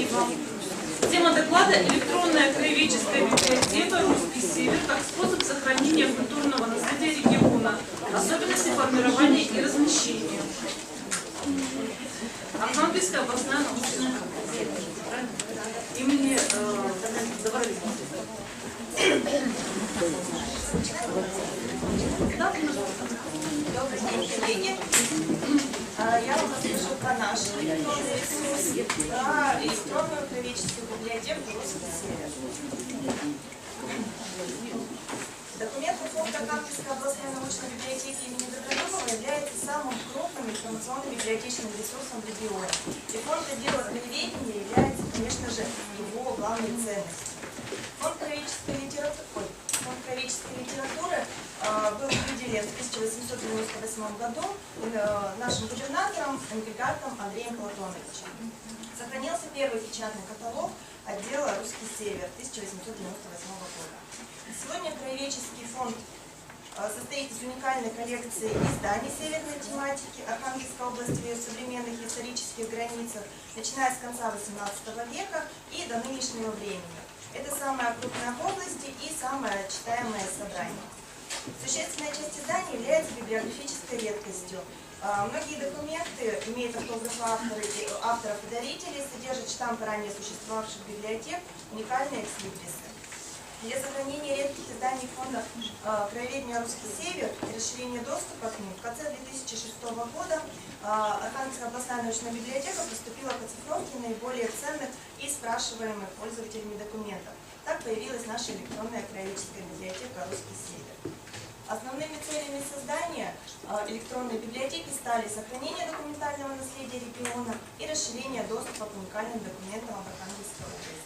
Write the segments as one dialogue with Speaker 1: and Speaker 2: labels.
Speaker 1: Спасибо. Тема доклада «Электронная краеведческая библиотека «Русский Север» как способ сохранения культурного наследия региона, особенности формирования и размещения». Архангельская областная научная имени Заворотника.
Speaker 2: Добрый день, коллеги. Я вам расскажу про наш электронный ресурс, про электронную краеведческую библиотеку «Русский Север». Документный фонд Архангельской областной научной библиотеки имени Добролюбова является самым крупным информационным библиотечным ресурсом в регионе. И фонд отдела краеведения является, конечно же, его главной ценностью. Фонд краеведческой литературы был выделен в 1898 году нашим губернатором Энгельгартом Андреем Платоновичем. Сохранился первый печатный каталог отдела «Русский Север» 1898 года. Сегодня краеведческий фонд состоит из уникальной коллекции изданий северной тематики Архангельской области в ее современных исторических границах, начиная с конца XVIII века и до нынешнего времени. Это самая крупная в области и самое читаемое собрание. Существенная часть изданий является библиографической редкостью. Многие документы имеют автографы авторов и дарителей, содержат штампы ранее существовавших библиотек, уникальные экслибрисы. Для сохранения редких изданий фонда краеведения «Русский Север» и расширения доступа к ним в конце 2006 года Архангельская областная научная библиотека приступила к оцифровке наиболее ценных и спрашиваемых пользователями документов. Так появилась наша электронная краеведческая библиотека «Русский Север». Основными целями создания электронной библиотеки стали сохранение документального наследия региона и расширение доступа к уникальным документам об Архангельской области.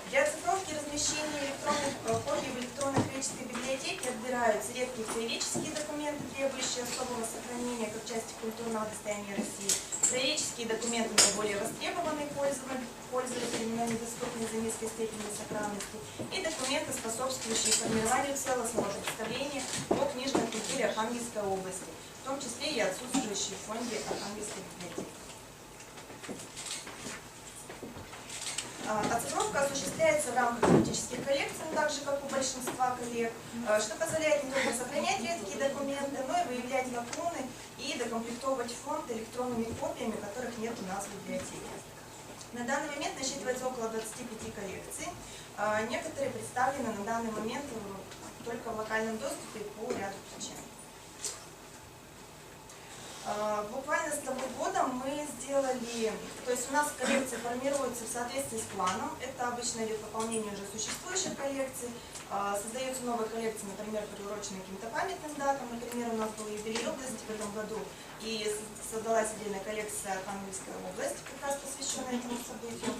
Speaker 2: Для оцифровки и размещения электронных копий в электронной краеведческой библиотеке отбираются редкие краеведческие документы, требующие особого сохранения как части культурного достояния России, краеведческие документы наиболее востребованные пользователями, но недоступные за низкой степенью сохранности, и документы, способствующие формированию целостного представления о книжной культуре Архангельской области, в том числе и отсутствующие в фонде Архангельской библиотеки. Оцифровка осуществляется в рамках тематических коллекций, так же, как у большинства коллег, что позволяет не только сохранять редкие документы, но и выявлять лакуны и докомплектовывать фонд электронными копиями, которых нет у нас в библиотеке. На данный момент насчитывается около 25 коллекций. Некоторые представлены на данный момент только в локальном доступе по ряду причин. Буквально с того года мы сделали, то есть у нас коллекции формируются в соответствии с планом, это обычно идет пополнение уже существующих коллекций, создаются новые коллекции, например, приуроченные каким-то памятным датам, например, у нас был юбилей области в этом году, и создалась отдельная коллекция Архангельской области, как раз посвященная этому событию.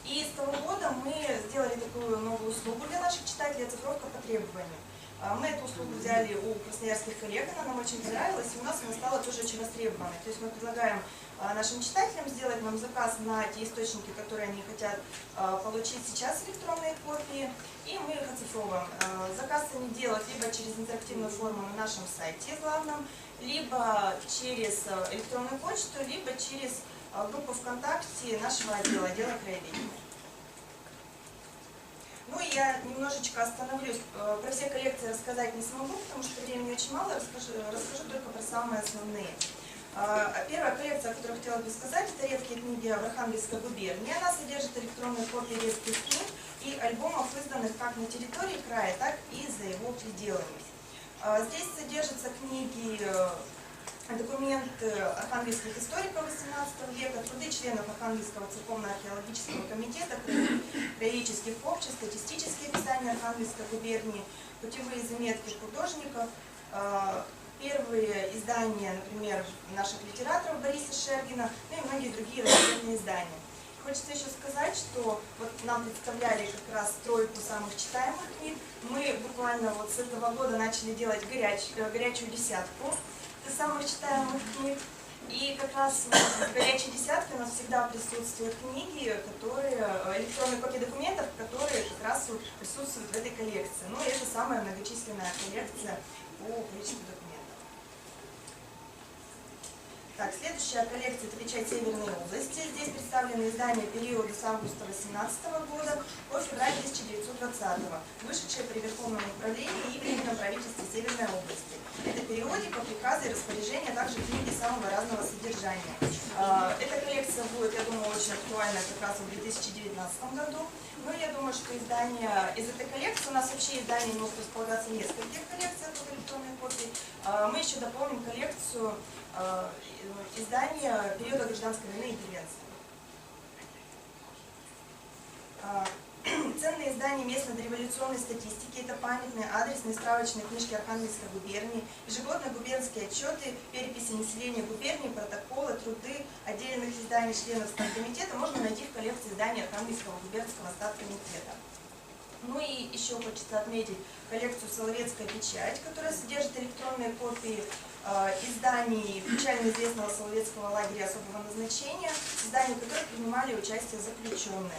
Speaker 2: И с того года мы сделали такую новую услугу для наших читателей, оцифровка по требованию. Мы эту услугу взяли у красноярских коллег, она нам очень понравилась, и у нас она стала тоже очень востребованной. То есть мы предлагаем нашим читателям сделать нам заказ на те источники, которые они хотят получить сейчас, электронные копии, и мы их оцифровываем. Заказ они делают либо через интерактивную форму на нашем сайте главном, либо через электронную почту, либо через группу ВКонтакте нашего отдела краеведения. Ну и я немножечко остановлюсь, про все коллекции рассказать не смогу, потому что времени очень мало, расскажу только про самые основные. Первая коллекция, о которой хотела бы сказать, это редкие книги в Архангельской губернии. Она содержит электронные копии редких книг и альбомов, изданных как на территории края, так и за его пределами. Здесь содержатся книги, документы архангельских историков XVIII века, труды членов Архангельского церковно-археологического комитета, краеведческих обществ, статистические описания Архангельской губернии, путевые заметки художников, первые издания, например, наших литераторов Бориса Шергина, ну и многие другие различные издания. Хочется еще сказать, что вот нам представляли как раз тройку самых читаемых книг. Мы буквально вот с этого года начали делать горячую десятку самых читаемых книг. И как раз в горячей десятке у нас всегда присутствуют книги, электронные копии документов, которые как раз присутствуют в этой коллекции. Ну и это самая многочисленная коллекция по количеству документов. Так, следующая коллекция – это печать Северной области. Здесь представлены единственное издание периода с августа 18 года по февраль 1920, вышедшее при Верховном управлении и Временном правительстве Северной области. Это периодика, приказы и распоряжения, а также книги самого разного содержания. Эта коллекция будет, я думаю, очень актуальна как раз в 2019 году. Ну, я думаю, что издание из этой коллекции, у нас вообще издание может располагаться в нескольких коллекциях электронной копии. Мы еще дополним коллекцию издания периода гражданской войны и интервенции. Ценные издания местно-дореволюционной статистики – это памятные, адресные, справочные книжки Архангельской губернии, ежегодные губернские отчеты, переписи населения губернии, протоколы, труды отдельных изданий членов статкомитета можно найти в коллекции изданий Архангельского губернского статкомитета. Ну и еще хочется отметить коллекцию «Соловецкая печать», которая содержит электронные копии изданий печально известного Соловецкого лагеря особого назначения, изданий которых принимали участие заключенные.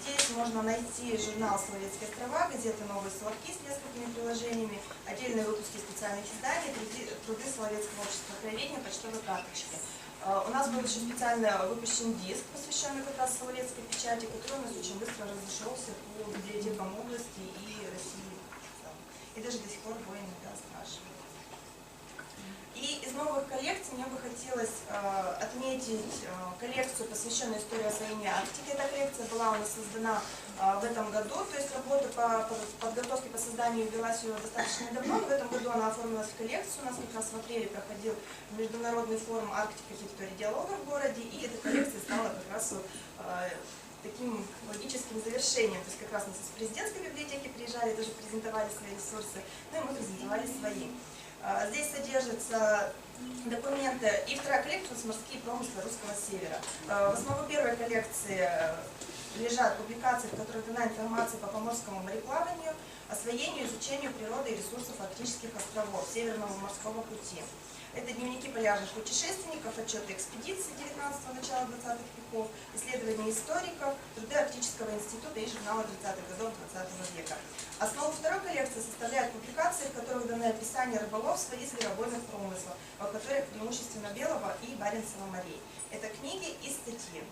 Speaker 2: Здесь можно найти журнал «Соловецкие острова», газеты «Новые Соловки» с несколькими приложениями, отдельные выпуски специальных изданий, труды Соловецкого общества краеведения, почтовой карточки. У нас был еще специально выпущен диск, посвященный как раз Соловецкой печати, который у нас очень быстро разошелся по библиотекам области и России. И даже до сих пор его иногда спрашивают. И из новых коллекций мне бы хотелось отметить коллекцию, посвященную истории освоения Арктики. Эта коллекция была у нас создана в этом году, то есть работа по подготовке по созданию велась ее достаточно давно. В этом году она оформилась в коллекцию. У нас как раз в апреле проходил международный форум «Арктика. Территория диалога» в городе, и эта коллекция стала как раз таким логическим завершением. То есть как раз у нас из президентской библиотеки приезжали, тоже презентовали свои ресурсы, ну и мы презентовали свои. Здесь содержатся документы и вторая коллекция «Морские промыслы русского севера». В основу первой коллекции лежат публикации, в которых дана информация по поморскому мореплаванию, освоению и изучению природы и ресурсов арктических островов Северного морского пути. Это дневники полярных путешественников, отчеты экспедиций 19-го, начала 20-х веков, исследования историков, труды Арктического института и журнала 30-х годов 20 века. Основу второй коллекции составляют публикации, в которых даны описание рыболовства и зверобойных промыслов, в которых преимущественно Белого и Баренцева морей. Это книги и статьи.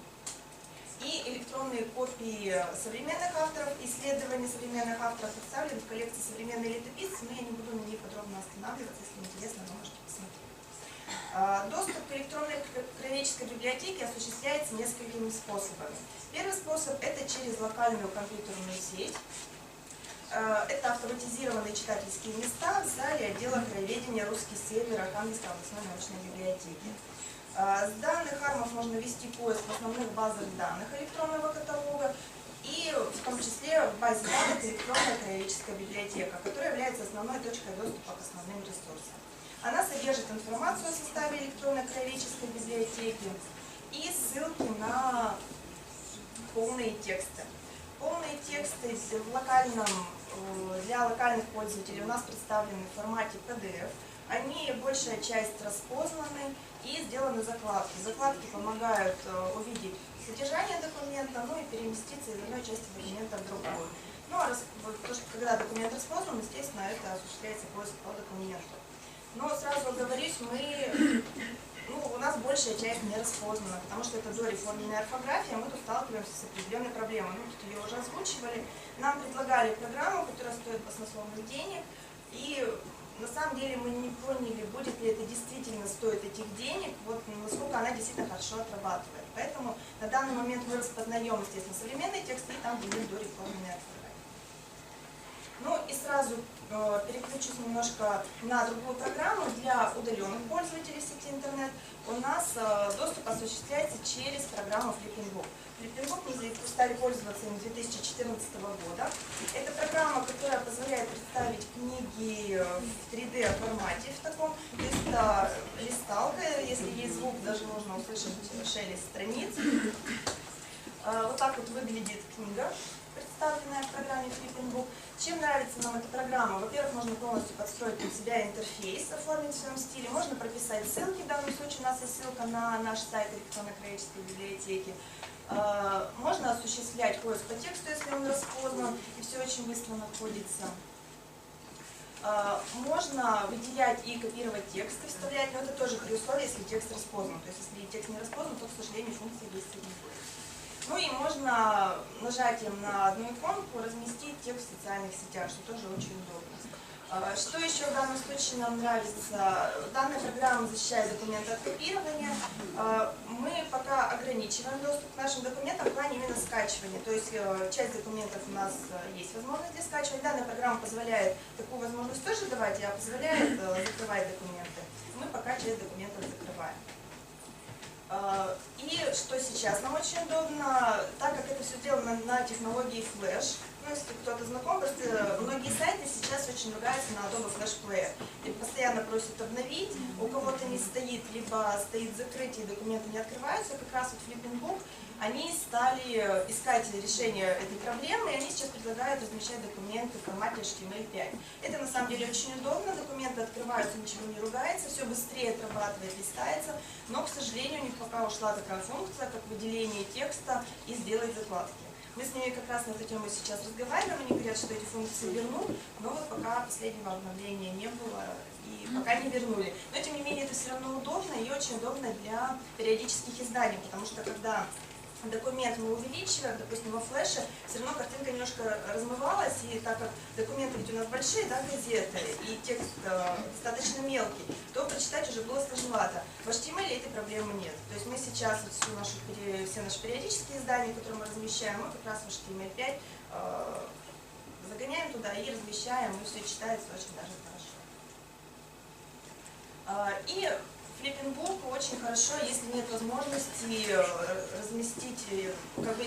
Speaker 2: И электронные копии современных авторов, исследований современных авторов представлены в коллекции «Современные летописцы», но я не буду на ней подробно останавливаться, если интересно, вы можете посмотреть. Доступ к электронной краеведческой библиотеке осуществляется несколькими способами. Первый способ – это через локальную компьютерную сеть. Это автоматизированные читательские места в зале отдела краеведения «Русский север» Архангельской областной научной библиотеки. С данных АРМов можно вести поиск в основных базах данных электронного каталога и в том числе в базе данных электронная краеведческая библиотека, которая является основной точкой доступа к основным ресурсам. Она содержит информацию о составе электронной краеведческой библиотеки и ссылки на полные тексты. Полные тексты для локальных пользователей у нас представлены в формате PDF. Они, большая часть, распознаны и сделаны закладки. Закладки помогают увидеть содержание документа, ну и переместиться из одной части документа в другую. Ну а когда документ распознан, естественно, это осуществляется поиск по документу. Но сразу оговорюсь, у нас большая часть не распознана, потому что это дореформенная орфография, мы тут сталкиваемся с определенной проблемой. Мы тут ее уже озвучивали. Нам предлагали программу, которая стоит баснословных денег, и на самом деле мы не поняли, будет ли это действительно стоить этих денег, вот насколько она действительно хорошо отрабатывает. Поэтому на данный момент мы распознаем, естественно, современные тексты, и там будет дореформенная орфография. Ну и сразу переключусь немножко на другую программу. Для удаленных пользователей сети интернет у нас доступ осуществляется через программу Flipping Book. Flipping Book мы стали пользоваться им с 2014 года. Это программа, которая позволяет представить книги в 3D формате в таком. То есть это листалка, если есть звук, даже можно услышать шелест страниц. Вот так вот выглядит книга, представленная в программе Flipping Book. Чем нравится нам эта программа? Во-первых, можно полностью подстроить под себя интерфейс, оформить в своем стиле, можно прописать ссылки, в данном случае у нас есть ссылка на наш сайт электронной краеведческой библиотеки. Можно осуществлять поиск по тексту, если он распознан, и все очень быстро находится. Можно выделять и копировать текст и вставлять, но это тоже при условии, если текст распознан. То есть, если текст не распознан, то, к сожалению, функции действия не будет. и можно нажатием на одну иконку разместить текст в социальных сетях, что тоже очень удобно. Что еще в данном случае нам нравится? Данная программа защищает документы от копирования. Мы пока ограничиваем доступ к нашим документам в плане именно скачивания. То есть часть документов у нас есть возможность для скачивания. Данная программа позволяет такую возможность тоже давать, а позволяет закрывать документы. Мы пока часть документов закрываем. И что сейчас нам очень удобно, так как это все сделано на технологии Flash, ну, если кто-то знаком, просто многие сайты сейчас очень ругаются на Adobe Flash Player. И постоянно просят обновить, у кого-то не стоит, либо стоит закрытие, документы не открываются. Как раз вот Flipping Book, они стали искать решение этой проблемы, и они сейчас предлагают размещать документы в формате HTML5. Это на самом деле очень удобно, документы открываются, ничего не ругается, все быстрее отрабатывает, листается, но, к сожалению, у них пока ушла такая функция, как выделение текста и сделать закладки. Мы с ними как раз на эту тему сейчас разговариваем, они говорят, что эти функции вернут, но вот пока последнего обновления не было и пока не вернули. Но тем не менее это все равно удобно и очень удобно для периодических изданий, потому что когда документ мы увеличиваем, допустим, во флеше, все равно картинка немножко размывалась, и так как документы ведь у нас большие, да, газеты, и текст достаточно мелкий, то прочитать уже было сложновато. В HTML этой проблемы нет. То есть мы сейчас вот все наши периодические издания, которые мы размещаем, мы как раз в HTML5 загоняем туда и размещаем, и все читается очень даже хорошо. И Flipping Book очень хорошо, если нет возможности разместить, как бы,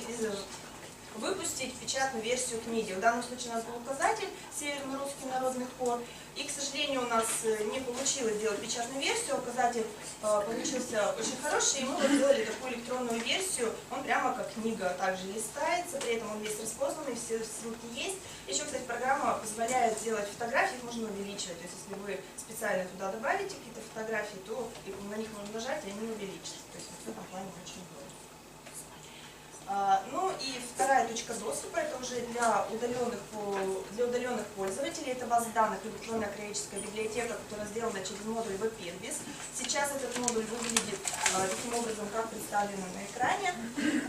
Speaker 2: выпустить печатную версию книги. В данном случае у нас был указатель Северно-Русский народный хор, и, к сожалению, у нас не получилось сделать печатную версию, указатель получился очень хороший, и мы вот сделали такую электронную версию, он прямо как книга также листается, при этом он весь распознанный, все ссылки есть. Еще, кстати, программа позволяет делать фотографии, их можно увеличивать, то есть если вы специально туда добавите какие-то фотографии, то на них можно нажать, и они увеличатся, то есть в этом плане очень удобно. Ну и вторая точка доступа, это уже для удаленных пользователей, это база данных электронная академическая библиотека, которая сделана через модуль WebIRBIS. Сейчас этот модуль выглядит таким образом, как представлено на экране,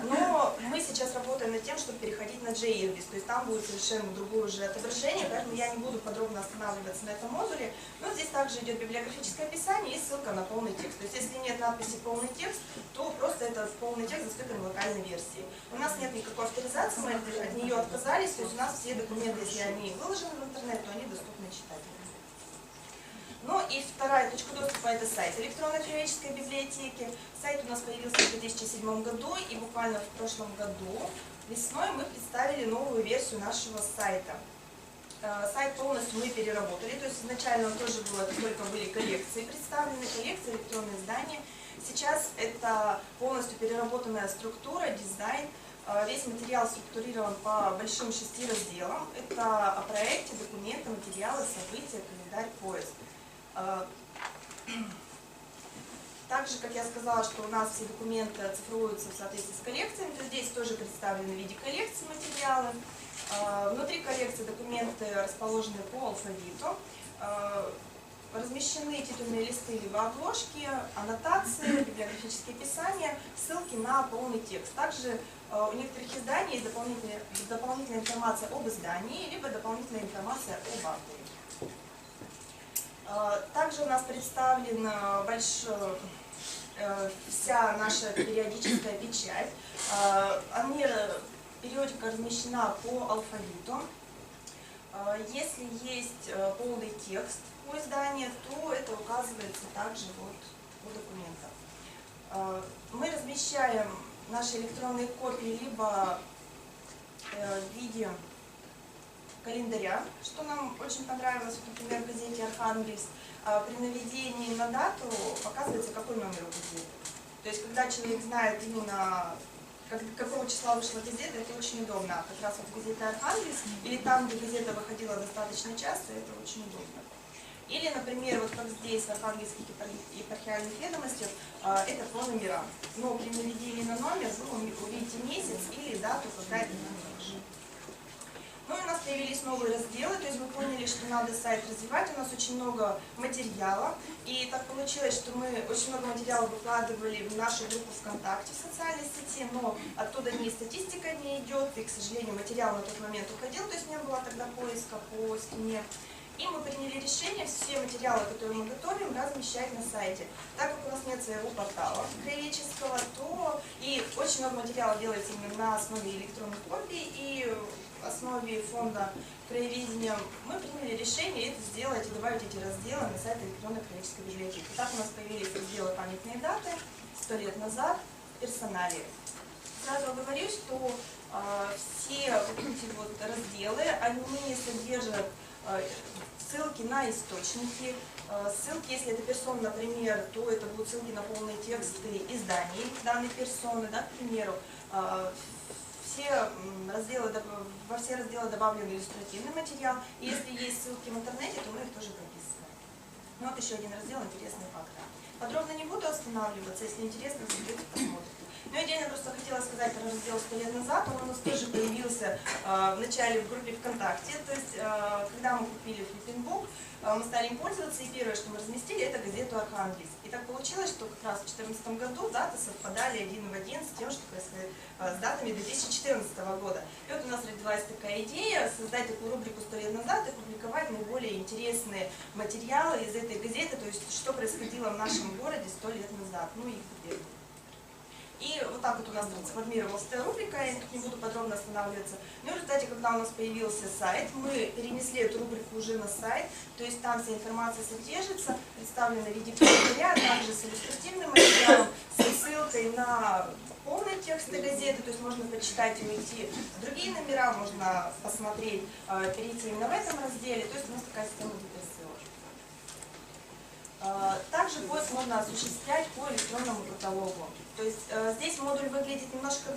Speaker 2: но мы сейчас работаем над тем, чтобы переходить на JIRBIS, то есть там будет совершенно другое уже отображение, поэтому я не буду подробно останавливаться на этом модуле, но здесь также идет библиографическое описание и ссылка на полный текст. То есть если нет надписи «полный текст», то просто это полный текст доступен в локальной версии. У нас нет никакой авторизации, мы от нее отказались, то есть у нас все документы, если они выложены в интернет, то они доступны читателям. Ну и вторая точка доступа – это сайт электронной академической библиотеки. Сайт у нас появился в 2007 году, и буквально в прошлом году, весной, мы представили новую версию нашего сайта. Сайт полностью мы переработали, то есть изначально он тоже был, это только были коллекции представлены, коллекции, электронные издания. Сейчас это полностью переработанная структура, дизайн. Весь материал структурирован по большим 6 разделам. Это о проекте, документы, материалы, события, календарь, поиск. Также, как я сказала, что у нас все документы оцифровываются в соответствии с коллекциями, то здесь тоже представлены в виде коллекции материалы. Внутри коллекции документы расположены по алфавиту. Размещены титульные листы либо обложки, аннотации, библиографические описания, ссылки на полный текст. Также у некоторых изданий есть дополнительная информация об издании, либо дополнительная информация об авторе. Также у нас представлена вся наша периодическая печать. Периодика размещена по алфавиту. Если есть полный текст у издания, то это указывается также вот у документа. Мы размещаем наши электронные копии либо в виде календаря, что нам очень понравилось, например, в газете «Архангельск». При наведении на дату показывается, какой номер у газеты. То есть, когда человек знает именно какого числа вышла газета, это очень удобно. Как раз вот газета «Архангельск» или там, где газета выходила достаточно часто, это очень удобно. Или, например, вот как здесь в архангельских епархиальных ведомостях, это по номерам. Но при наведении на номер вы увидите месяц или дату, когда это номер. Ну и у нас появились новые разделы, то есть мы поняли, что надо сайт развивать, у нас очень много материала, и так получилось, что мы очень много материала выкладывали в нашу группу ВКонтакте в социальной сети, но оттуда ни статистика не идет, и, к сожалению, материал на тот момент уходил, то есть не было тогда поиска по стене. И мы приняли решение все материалы, которые мы готовим, размещать на сайте. Так как у нас нет своего портала краеведческого, то и очень много материала делается именно на основе электронных копий и основе фонда краеведения. Мы приняли решение это сделать и добавить эти разделы на сайт электронной краеведческой библиотеки. Так у нас появились разделы «Памятные даты», «100 лет назад», «Персоналии». Сразу говорю, что все эти вот разделы, они содержат ссылки на источники, ссылки, если это персона, например, то это будут ссылки на полные тексты изданий данной персоны, да, к примеру. Во все разделы добавлен иллюстративный материал, и если есть ссылки в интернете, то мы их тоже прописываем. Ну вот еще один раздел «Интересные факты». Подробно не буду останавливаться, если интересно, зайдете, посмотрите. Ну, отдельно просто хотела сказать про раздел «100 лет назад». Он у нас тоже появился в начале в группе ВКонтакте. То есть, когда мы купили Флиппинбук, мы стали им пользоваться, и первое, что мы разместили, это газету «Архангельск». И так получилось, что как раз в 2014 году даты совпадали один в один с тем, что происходит с датами 2014 года. И вот у нас родилась такая идея создать такую рубрику «100 лет назад» и публиковать наиболее интересные материалы из этой газеты, то есть что происходило в нашем городе 100 лет назад, ну и теперь. И вот так вот у нас трансформировалась эта рубрика, я тут не буду подробно останавливаться. Но в результате, когда у нас появился сайт, мы перенесли эту рубрику уже на сайт, то есть там вся информация содержится, представлена в виде календаря, а также с иллюстративным материалом, с ссылкой на полный текст газеты, то есть можно почитать и уйти в другие номера, можно посмотреть, перейти именно в этом разделе, то есть у нас такая система гиперссылок. Также поиск можно осуществлять по электронному каталогу. То есть здесь модуль выглядит немножко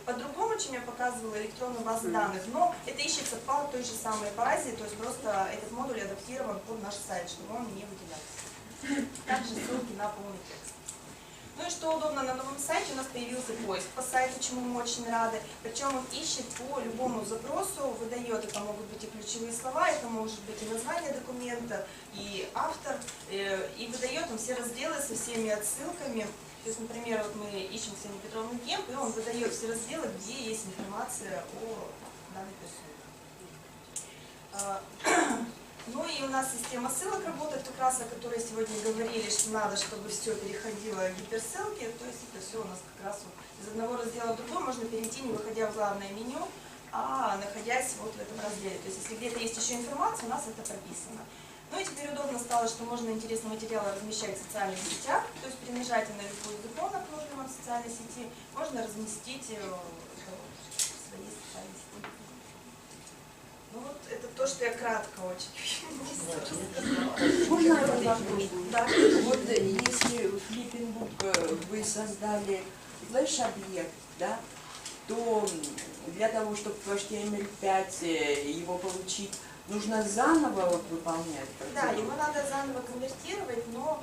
Speaker 2: по-другому, чем я показывала электронную базу данных, но это ищется по той же самой базе, то есть просто этот модуль адаптирован под наш сайт, чтобы он не выделялся. Также ссылки на полный текст. Ну и что удобно, на новом сайте у нас появился поиск по сайту, чему мы очень рады. Причем он ищет по любому запросу, выдает, это могут быть и ключевые слова, это может быть и название документа, и автор, и выдает он все разделы со всеми отсылками. То есть, например, вот мы ищем Ксению Петровну Гемп, и он выдает все разделы, где есть информация о данной персоне. Ну и у нас система ссылок работает, как раз о которой сегодня говорили, что надо, чтобы все переходило в гиперссылки. То есть это все у нас как раз вот из одного раздела в другой можно перейти, не выходя в главное меню, а находясь вот в этом разделе. То есть если где-то есть еще информация, у нас это прописано. Ну и теперь удобно стало, что можно интересные материалы размещать в социальных сетях, то есть при нажатии на любой из иконок нужной вам социальной сети можно разместить в своей социальной сети. Ну вот это то, что я кратко очень рассказала.
Speaker 3: Можно вопрос?
Speaker 2: Да.
Speaker 3: Вот если в Флиппинбук вы создали флеш-объект, да, то для того, чтобы в HTML5 его получить, нужно заново вот выполнять процедуру?
Speaker 2: Да, его надо заново конвертировать, но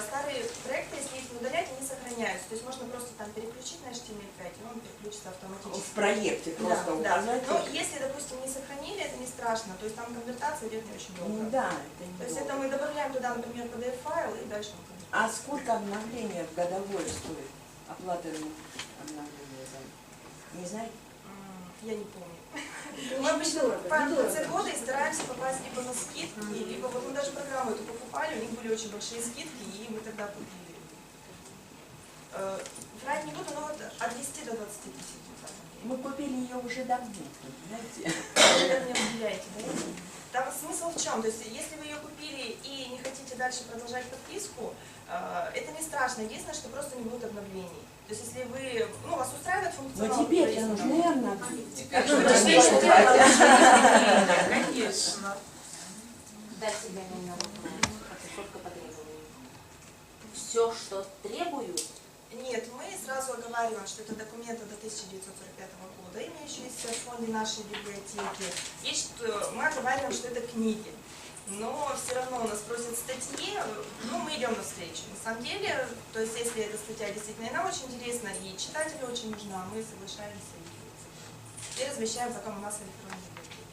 Speaker 2: старые проекты, если их удалять, они сохраняются. То есть можно просто там переключить на HTML5, и он переключится автоматически.
Speaker 3: В проекте просто
Speaker 2: да,
Speaker 3: указать?
Speaker 2: Да. Но если, допустим, не сохранили, это не страшно. То есть там конвертация идет не очень долго.
Speaker 3: Ну, да, это не
Speaker 2: То есть
Speaker 3: долго.
Speaker 2: это мы добавляем туда, например, PDF-файл, и дальше он конвертируется.
Speaker 3: А сколько обновления в годовое стоит? Оплата обновления за... Не знаете?
Speaker 2: Я не помню. Мы обычно покупаем в конце года и стараемся попасть либо на скидки, либо вот мы даже программу эту покупали, у них были очень большие скидки, и мы тогда купили. Врать не буду, но вот от 10 до 20 тысяч.
Speaker 3: Мы купили ее уже давно, знаете?
Speaker 2: Наверное, не удивляете, да? Там смысл в чем? То есть, если вы ее купили и не хотите дальше продолжать подписку, это не страшно. Единственное, что просто не будет обновлений. То есть, если вы, ну, вас устраивает функционал...
Speaker 3: Но теперь-то нужны обновления.
Speaker 1: Конечно.
Speaker 4: Дайте для меня вопрос, сколько потребовали. Все, что требуют?
Speaker 2: Нет, мы сразу оговариваем, что это документы до 1945 года, имеющиеся в фонде нашей библиотеки, и что мы оговариваем, что это книги. Но все равно у нас просят статьи, ну, мы идем навстречу. На самом деле, то есть если эта статья действительно и нам очень интересна, и читателю очень нужна, мы соглашаемся и размещаем потом у нас в электронной библиотеке.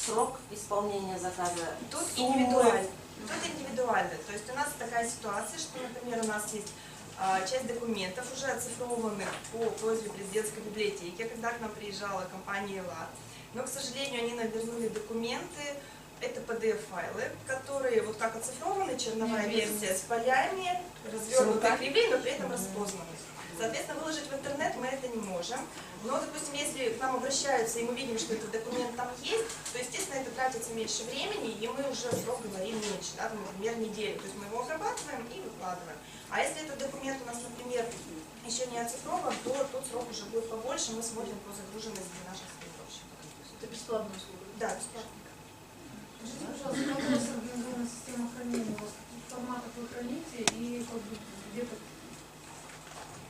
Speaker 4: срок исполнения заказа,
Speaker 2: Тут
Speaker 4: суммы.
Speaker 2: индивидуально. Тут индивидуально. То есть у нас такая ситуация, что, например, у нас есть часть документов, уже оцифрованных по просьбе президентской библиотеки, когда к нам приезжала компания ЛАД. Но, к сожалению, они нам вернули документы, это PDF-файлы, которые вот как оцифрованы, черновая версия с полями, развернутых кривей, но при этом распознаны. Соответственно, выложить в интернет мы это не можем. Но, допустим, если к нам обращаются, и мы видим, что этот документ там есть, то, естественно, это тратится меньше времени, и мы уже срок говорим меньше, да, там, например, неделю. То есть мы его обрабатываем и выкладываем. А если этот документ у нас, например, еще не оцифрован, то тот срок уже будет побольше, мы смотрим по загруженности наших скринировщиков.
Speaker 1: Это бесплатная услуга.
Speaker 2: Да, бесплатно.
Speaker 5: Скажите, пожалуйста, как у вас организована система хранения? У вас в каких форматах вы храните и как бы где-то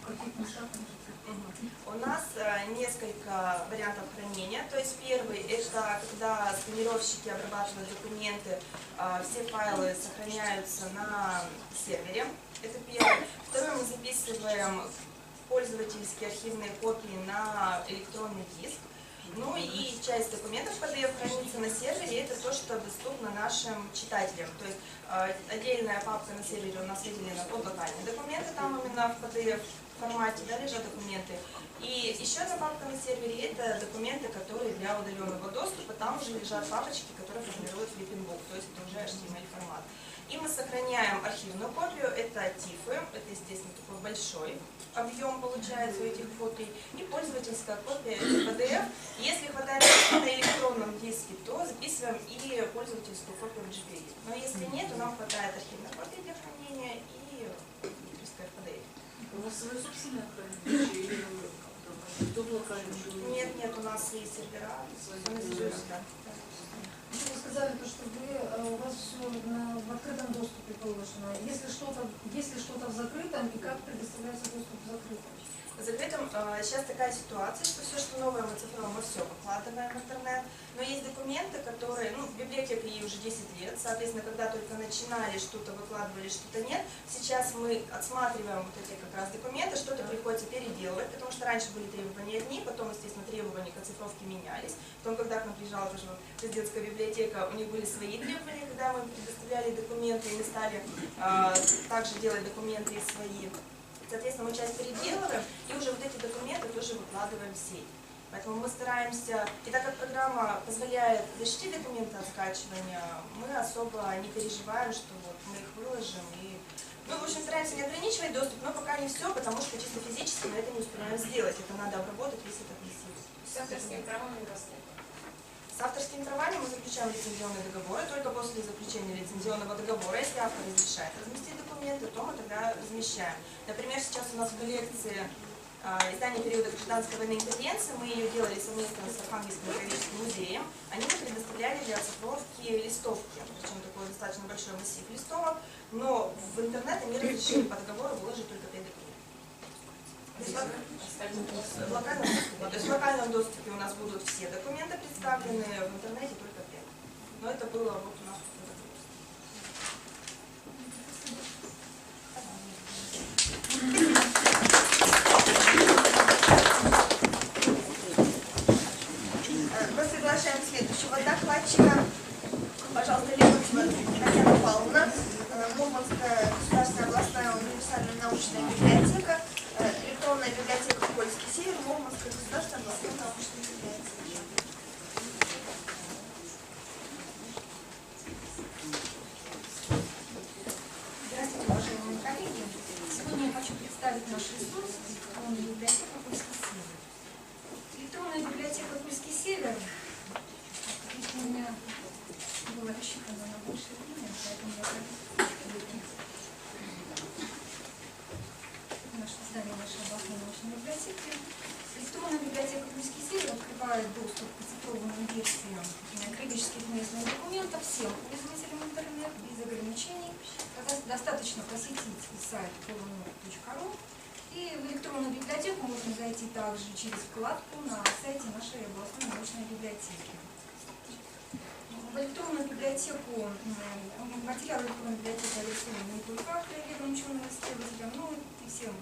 Speaker 5: в каких местах?
Speaker 2: У нас несколько вариантов хранения. То есть первый – это когда сканировщики обрабатывают документы, все файлы сохраняются на сервере. Это первый. Второй, мы записываем пользовательские архивные копии на электронный диск. Ну и часть документов PDF хранится на сервере, это то, что доступно нашим читателям. То есть отдельная папка на сервере у нас выделена под локальные документы, там именно в PDF формате, да, лежат документы. И еще одна папка на сервере – это документы, которые для удаленного доступа, там уже лежат папочки, которые формируют Flipping Book, то есть это уже HTML формат. И мы сохраняем архивную копию, это TIFF, это, естественно, такой большой объем получается у этих копий, и пользовательская копия, это PDF. Если хватает на электронном диске, то записываем и пользовательскую копию в JPEG. Но если нет, то нам хватает архивной копии для хранения и электрическая PDF.
Speaker 1: У вас свое собственное хранилище или тут локально?
Speaker 2: Нет, у нас есть сервера,
Speaker 5: Вы сказали, что у вас все в открытом доступе положено. Если что-то в закрытом, и как предоставляется доступ в закрытом?
Speaker 2: В закрытом сейчас такая ситуация, что все, что новое мы цифровым, мы все выкладываем в интернет. Но есть документы, которые, в библиотеке ей уже 10 лет, соответственно, когда только начинали, что-то выкладывали, что-то нет. Сейчас мы отсматриваем вот эти как раз документы, что-то приходится переделывать, потому что раньше были требования одни, потом, естественно, требования к оцифровке менялись. Потом, когда к нам приезжала тоже президентская библиотека, у них были свои требования, когда мы предоставляли документы, и мы стали также делать документы и свои. Соответственно, мы часть переделываем, и уже вот эти документы тоже выкладываем в сеть. Поэтому мы стараемся, и так как программа позволяет защитить документы от скачивания, мы особо не переживаем, что вот мы их выложим. И, в общем, стараемся не ограничивать доступ, но пока не все, потому что чисто физически мы это не успеваем сделать. Это надо обработать весь этот массив.
Speaker 6: С авторскими правами у вас нет?
Speaker 2: С авторскими правами мы заключаем лицензионные договоры. Только после заключения лицензионного договора, если автор разрешает разместить документы, то мы тогда размещаем. Например, сейчас у нас в коллекции издание периода гражданской войны интервенции, мы ее делали совместно с Архангельским краеведческим музеем. Они нам предоставляли для оцифровки листовки, причем такой достаточно большой массив листовок, но в интернет они разрешили по договору выложить только 5 документов. В локальном доступе. То есть в локальном доступе у нас будут все документы представлены, в интернете только 5. Но это было вот у нас мы приглашаем следующего докладчика. Пожалуйста, Лебедева Татьяна Павловна, Мурманская государственная областная универсальная научная библиотека, электронная библиотека «Польский север», Мурманская государственная областная научная библиотека.
Speaker 7: Здравствуйте, уважаемые коллеги. Сегодня я хочу представить наш ресурс «Электронная библиотека Польский север». Электронная библиотека Польский север, конечно, у меня было рассчитано на большее время, поэтому я наше здание нашей областной научной библиотеки. Электронная библиотека Польский север открывает доступ к цифровым версиям критических местных документов всем пользователям интернет без ограничений. Достаточно посетить сайт polonor.ru, и в электронную библиотеку можно зайти также через вкладку на сайте нашей областной научной библиотеки. В электронную библиотеку, материалы электронной библиотеки адресованы не только краеведным ученым-исследователям, но и всем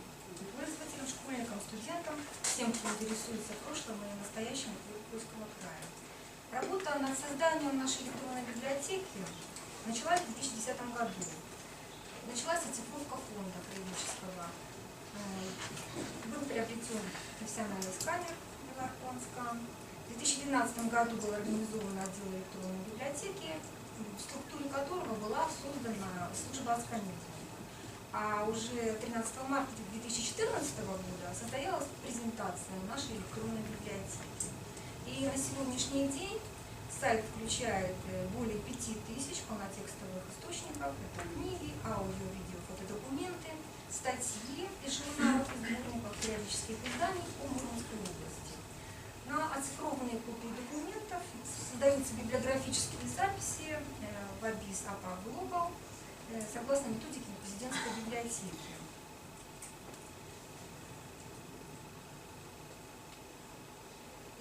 Speaker 7: пользователям, школьникам, студентам, всем, кто интересуется прошлым и настоящим Польского края. Работа над созданием нашей электронной библиотеки началась в 2010 году. Началась оцифровка фонда краеведческого. Был приобретен профессиональный сканер Беларпланскан. В 2012 году был организован отдел электронной библиотеки, в структуре которого была создана служба отсканирования. А уже 13 марта 2014 года состоялась презентация нашей электронной библиотеки. И на сегодняшний день сайт включает более 5000 полнотекстовых источников. Это книги, аудио, видео, фотодокументы, статьи из журналов и сборников периодических изданий по Мурманской области. На оцифрованные копии документов создаются библиографические записи в АБИС АПА Global согласно методике президентской библиотеки.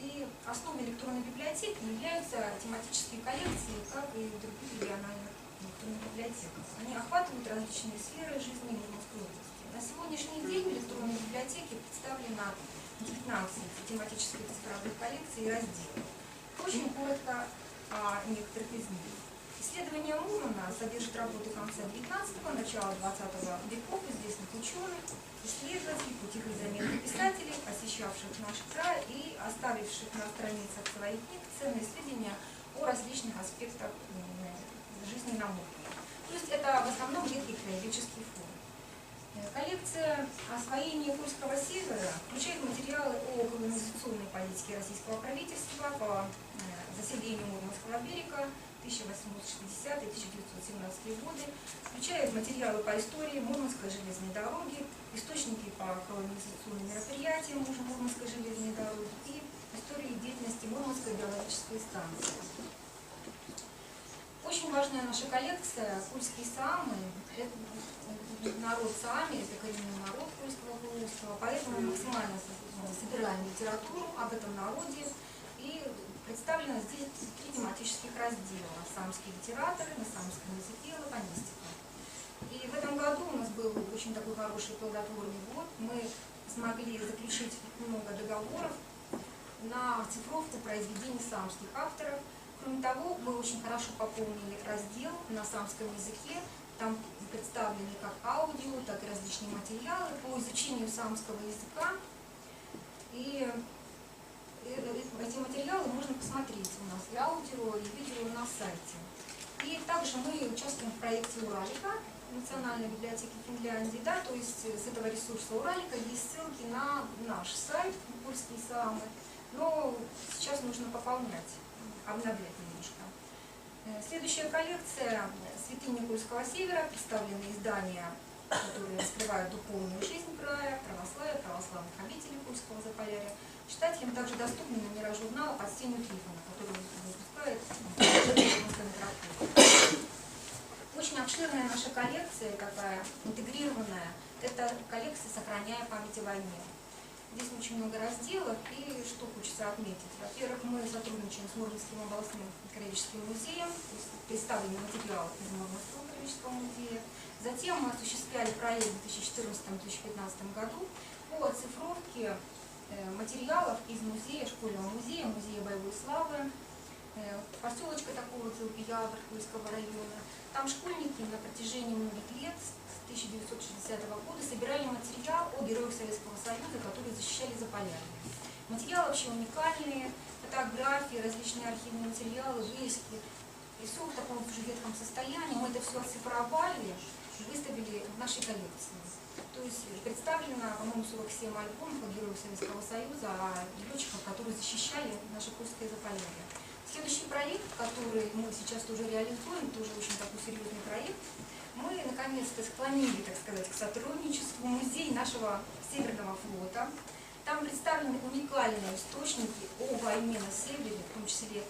Speaker 7: И основой электронной библиотеки являются тематические коллекции, как и в других региональных электронных библиотеках. Они охватывают различные сферы жизни Мурманской области. На сегодняшний день в электронной библиотеке представлено 19 тематических цифровых коллекций и разделов. Очень коротко о некоторых из них. Исследование Мурмана содержит работы конца 19-го, начала 20 веков известных ученых, исследователей, путевых заметных писателей, посещавших наш край и оставивших на страницах своих книг ценные сведения о различных аспектах жизни на Мурмане. То есть это в основном редкий краеведческий фонд. Коллекция освоения Курского севера включает материалы о колонизационной политике российского правительства по заселению Мурманского берега 1860-1917 годы, включает материалы по истории Мурманской железной дороги, источники по колонизационным мероприятиям Мурманской железной дороги и истории деятельности Мурманской биологической станции. Очень важная наша коллекция «Кульские саамы». Народ Саами, это коренной народ Кольского полуострова, поэтому мы максимально собираем литературу об этом народе, и представлено здесь 3 тематических раздела: саамские литераторы, на саамском языке, латонистика. И в этом году у нас был очень такой хороший плодотворный год, мы смогли заключить много договоров на цифровку произведений саамских авторов. Кроме того, мы очень хорошо пополнили раздел на саамском языке. Там представлены как аудио, так и различные материалы по изучению саамского языка. И эти материалы можно посмотреть у нас и аудио, и видео на сайте. И также мы участвуем в проекте Уралика Национальной библиотеки Финляндии. Да, то есть с этого ресурса Уралика есть ссылки на наш сайт «Кульские саамы». Но сейчас нужно пополнять, обновлять немножко. Следующая коллекция «Святыни Кольского севера», представлены издания, которые раскрывают духовную жизнь края, православие, православных обителей Кольского Заполярья. Читателям также доступны номера журнала «Под сенью Трифона», который выпускает метрополия. Очень обширная наша коллекция, такая интегрированная, это коллекция «Сохраняя память о войне». Здесь очень много разделов, и что хочется отметить. Во-первых, мы сотрудничаем с Мурманским областным краеведческим музеем, представлены материалы из Мурманского краеведческого музея. Затем мы осуществляли проект в 2014-2015 году по оцифровке материалов из музея, школьного музея, музея боевой славы, поселочка такого Целпиявр Кольского района. Там школьники на протяжении многих лет, с 1960 года, собирали материал о героях Советского Союза, которые защищали Заполярье. Материалы вообще уникальные, фотографии, различные архивные материалы, вырезки. И все в таком уже ветхом состоянии. Мы это все оцифровали и выставили в нашей коллекции. То есть представлено, по-моему, 47 альбомов о героях Советского Союза, о летчиках, которые защищали наше Курское Заполярье. Следующий проект, который мы сейчас тоже реализуем, тоже очень такой серьезный проект, мы наконец-то склонили, так сказать, к сотрудничеству музей нашего Северного флота. Там представлены уникальные источники о войне на Севере, в том числе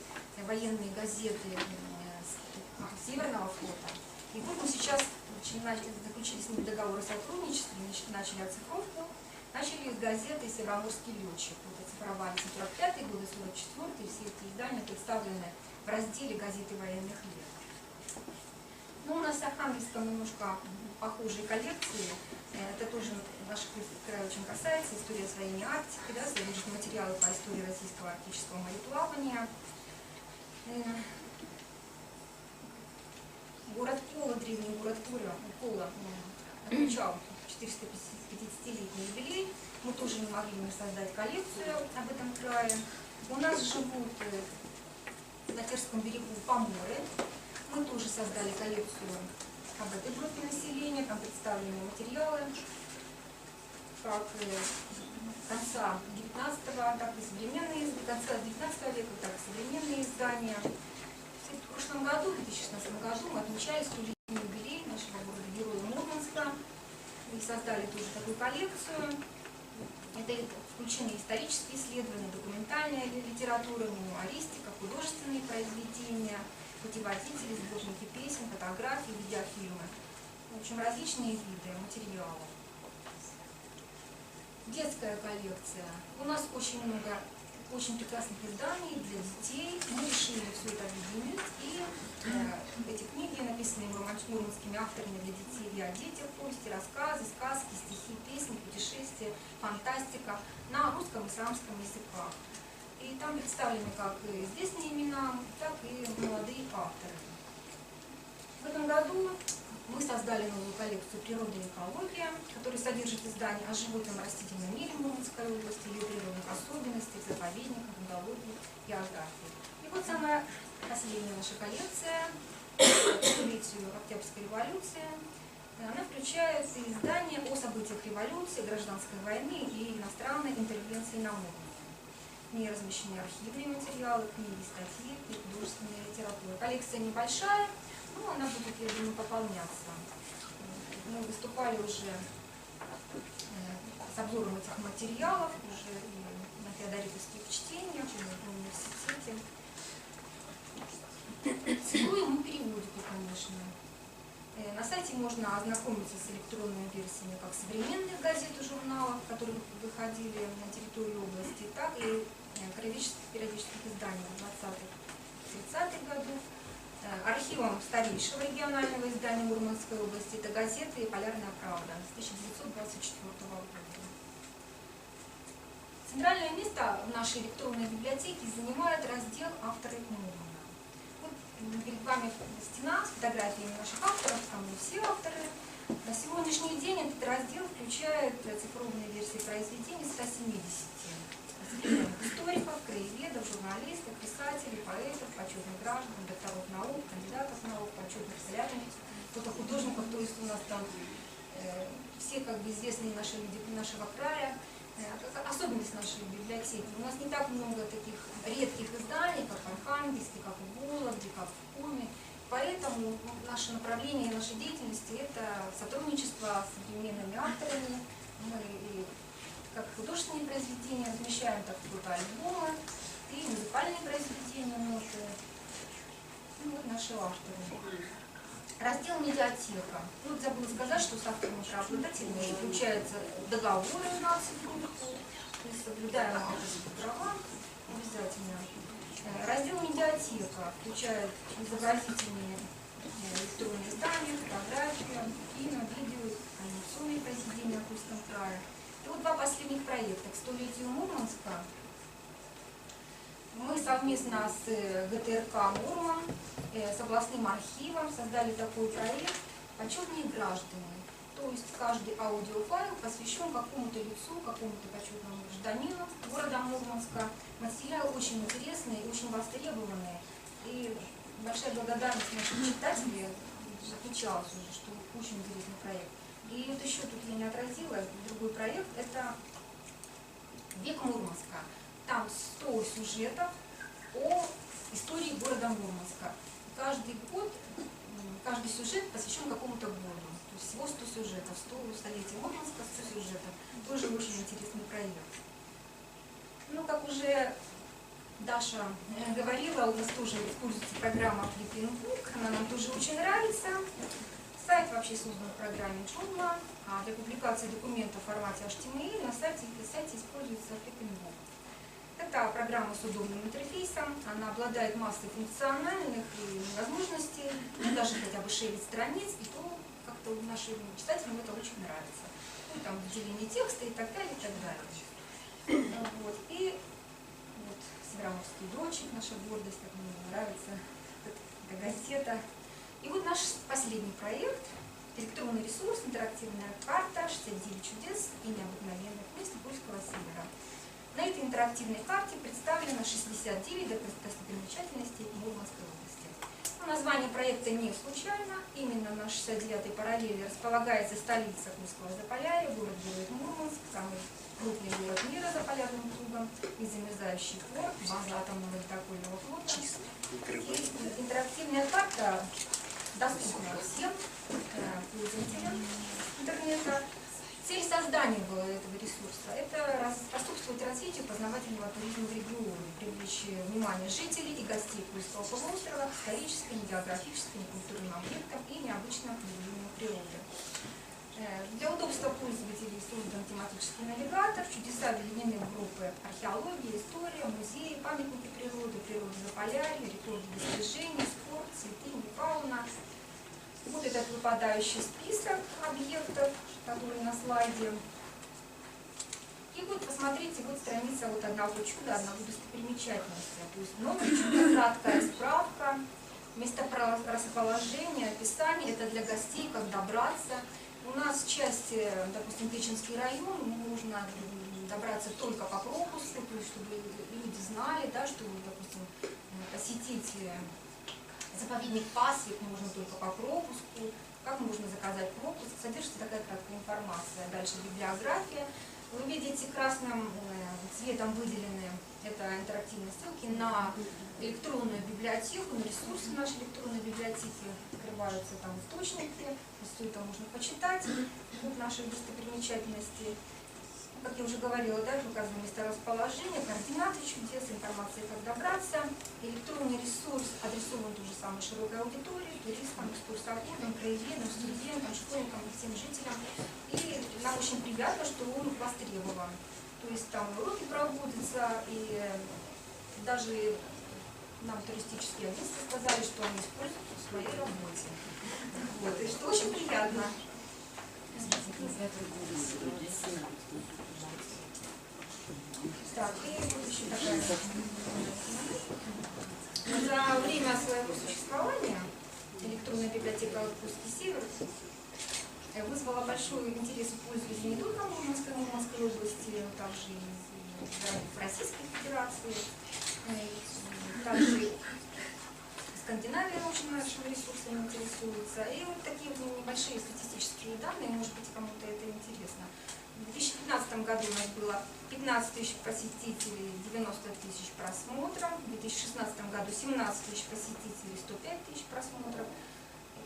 Speaker 7: военные газеты Северного флота. И вот мы сейчас заключили с ними договор о сотрудничестве, начали оцифровку, начали с газеты «Североморский летчик». Вот оцифровали 45-й год, 44-й, все эти издания представлены в разделе «Газеты военных лет». Ну, у нас с Архангельском немножко похожие коллекции. Это тоже наш край очень касается. История освоения Арктики, да, содержит материалы по истории российского арктического мореплавания. Город Кола, древний город Кола, отмечал 450-летний юбилей. Мы тоже не могли не создать коллекцию об этом крае. У нас живут на Терском берегу поморы. Мы тоже создали коллекцию об этой группе населения. Там представлены материалы как конца 19-го, так и современные, конца 19 века, так и современные издания. В прошлом году, в 2016 году, мы отмечали 100-летний юбилей нашего города-героя Мурманска и создали тоже такую коллекцию. Это включены исторические исследования, документальная литература, мемуаристика, художественные произведения, путеводители, сборники песен, фотографии, видеофильмы. В общем, различные виды материалов. Детская коллекция. У нас очень много очень прекрасных изданий для детей. Мы решили все это объединить, и эти книги, написанные мурманскими авторами для детей и о детях, повести, рассказы, сказки, стихи, песни, путешествия, фантастика на русском и исламском языках. И там представлены как и известные имена, так и молодые авторы. В этом году мы создали новую коллекцию «Природа и экология», которая содержит издания о животном и растительном мире Мурманской области, ее природных особенностях, заповедниках, экологии, географии. И вот самая последняя наша коллекция по столетию Октябрьской революции. Она включает издания о событиях революции, гражданской войны и иностранной интервенции на Мурманск. В ней размещены архивные материалы, книги, статьи и художественная литература. Коллекция небольшая, но она будет, я думаю, пополняться. Мы выступали уже с обзором этих материалов, уже и на феодоритовских чтениях, и в университете. Цитируем мы переводику, конечно. На сайте можно ознакомиться с электронными версиями как современных газет и журналов, которые выходили на территории области, так и краеведческих периодических изданий в 20-30-х годах. Архивом старейшего регионального издания Мурманской области это газеты «Полярная правда» с 1924 года. Центральное место в нашей электронной библиотеке занимает раздел «Авторы Мурмана». Вот перед вами стена с фотографиями наших авторов, там и все авторы. На сегодняшний день этот раздел включает цифровные версии произведений 170. Историков, краеведов, журналистов, писателей, поэтов, почетных граждан, докторов наук, кандидатов наук, почетных солярных, фотохудожников, то есть у нас там все как бы известные наши люди нашего края. Особенность нашей библиотеки. У нас не так много таких редких изданий, как в Архангельске, как в Вологде, как в Коме. Поэтому наше направление нашей деятельности – это сотрудничество с современными авторами. Мы и как художественные произведения размещаем, так и фотоальбомы, и музыкальные произведения, ноты. Ну, вот наши авторы. Раздел «Медиатека». Вот забыла сказать, что с авторами правообладателями включаются договоры на цифровку, то есть соблюдаем авторские права обязательно. Раздел «Медиатека» включает изобразительные электронные издания, фотографии, кино, видео, анимационные произведения в Курском крае. И вот два последних проекта к 100-летию Мурманска. Мы совместно с ГТРК Мурман, с областным архивом создали такой проект «Почетные граждане». То есть каждый аудиофайл посвящен какому-то лицу, какому-то почетному гражданину города Мурманска. Материал очень интересный, очень востребованный. И большая благодарность нашим читателям отмечалась уже, что очень интересный проект. И вот еще тут я не отразила, другой проект, это «Век Мурманска». Там 100 сюжетов о истории города Мурманска. Каждый год, каждый сюжет посвящен какому-то году. То есть всего 100 сюжетов, 100-летие Мурманска, 100 сюжетов. Тоже очень интересный проект. Ну, как уже Даша говорила, у нас тоже используется программа Flipping-Book, она нам тоже очень нравится. Сайт вообще создан в программе Joomla, а для публикации документов в формате HTML на сайте используется Flipping-Book. Это программа с удобным интерфейсом, она обладает массой функциональных возможностей, ну, даже хотя бы шерить страниц, и то как-то нашим читателям это очень нравится. Ну, там выделение текста и так далее, и так далее. Вот. И вот Сибрамовский дочек, наша гордость, как мне нравится эта газета. И вот наш последний проект – электронный ресурс, интерактивная карта, 69 чудес и необыкновенных мест Польского севера. На этой интерактивной карте представлено 69 достопримечательностей Мурманской области. Но название проекта не случайно. Именно на 69-й параллели располагается столица Польского Заполярья, город Мурманск, самый крупный город мира за полярным кругом, незамерзающий порт, база атомного ледокольного флота. И интерактивная карта доступна всем пользователям интернета. Цель создания была этого ресурса – это способствовать развитию познавательного туризма в регионе, привлечь внимание жителей и гостей Польского полуострова к историческим, географическим, культурным объектам и необычным явлениям природы. Для удобства пользователей создан тематический навигатор, чудеса объединены в группы археология, история, музеи, памятники природы, природа Заполярья, рекорды достижений, спорт, цветы, фауна. Вот этот выпадающий список объектов, который на слайде. И вот посмотрите, вот страница вот одного чуда, одного достопримечательности. То есть номер чуда, краткая справка, месторасположение, описание, это для гостей, как добраться. У нас в части, допустим, Печенский район, нужно добраться только по пропуску, то есть чтобы люди знали, да, что, допустим, посетить заповедник Пасвик можно только по пропуску, как можно заказать пропуск, содержится такая краткая информация. Дальше библиография. Вы видите, красным цветом выделены это интерактивные ссылки на электронную библиотеку, на ресурсы нашей электронной библиотеки. Открываются там источники, все это можно почитать. Вот наши достопримечательности. Как я уже говорила, да, указано месторасположение, координаты чудес, информация, как добраться. Электронный ресурс адресован тоже самой широкой аудитории, туристам, экскурсоводам, краеведам, студентам, школьникам и всем жителям. И нам очень приятно, что он востребован. То есть там уроки проводятся, и даже нам туристические агентства сказали, что они используют в своей работе. Вот, и что очень приятно. Так, и вот еще такая. За время своего существования электронная библиотека «Польский север» вызвала большой интерес у пользователей не только в Мурманской области, но также и в Российской Федерации. Также Скандинавия очень нашими ресурсами интересуется. И вот такие вот небольшие статистические данные, может быть, кому-то это интересно. В 2015 году у нас было 15 тысяч посетителей, 90 тысяч просмотров. В 2016 году 17 тысяч посетителей, 105 тысяч просмотров.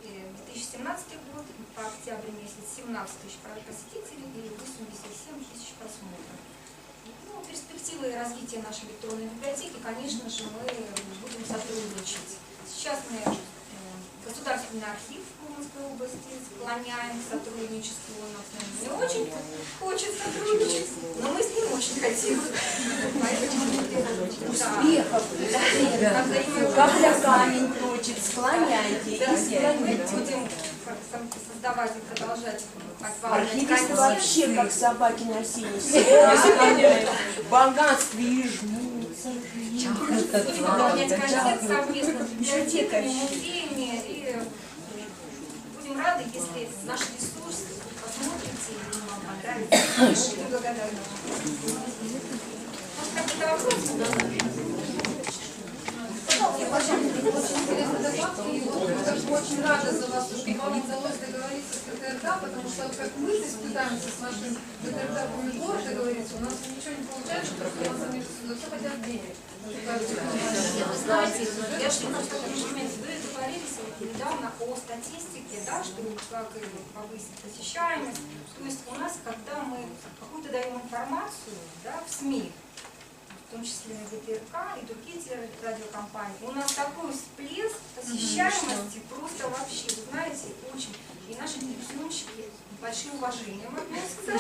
Speaker 7: И 2017 год, по октябрь месяц, 17 тысяч посетителей и 87 тысяч просмотров. Ну, перспективы развития нашей электронной библиотеки, конечно же, мы будем сотрудничать. Сейчас мы Государственный архив Мурманской области склоняем к сотрудничеству. Он нас не очень хочет сотрудничать, но мы с ним очень хотим.
Speaker 3: Капля камень точит, склоняйте.
Speaker 7: Мы будем создавать и продолжать
Speaker 3: Архивисты вообще как собаки на сене сидят, в богатстве и жмутся.
Speaker 7: совместно с библиотеками, музеями, и будем рады, если наш ресурс посмотрите и вам понравится. Буду благодарна. Может, какие-то вопросы?
Speaker 5: Очень рада за вас, что вам удалось договориться с ГТРК, потому что как мы здесь пытаемся с нашим ГТРК Помидор договориться, у нас ничего не получается, потому что у нас они все хотят денег.
Speaker 7: Вы знаете, я же просто вы договорились недавно о статистике, да, что как повысить посещаемость. То есть у нас, когда мы какую-то даем информацию, да, в СМИ, в том числе на ГТРК и другие телерадиокомпании, у нас такой всплеск посещаемости просто вообще, вы знаете, очень. И наши телевизионщики большим уважением относятся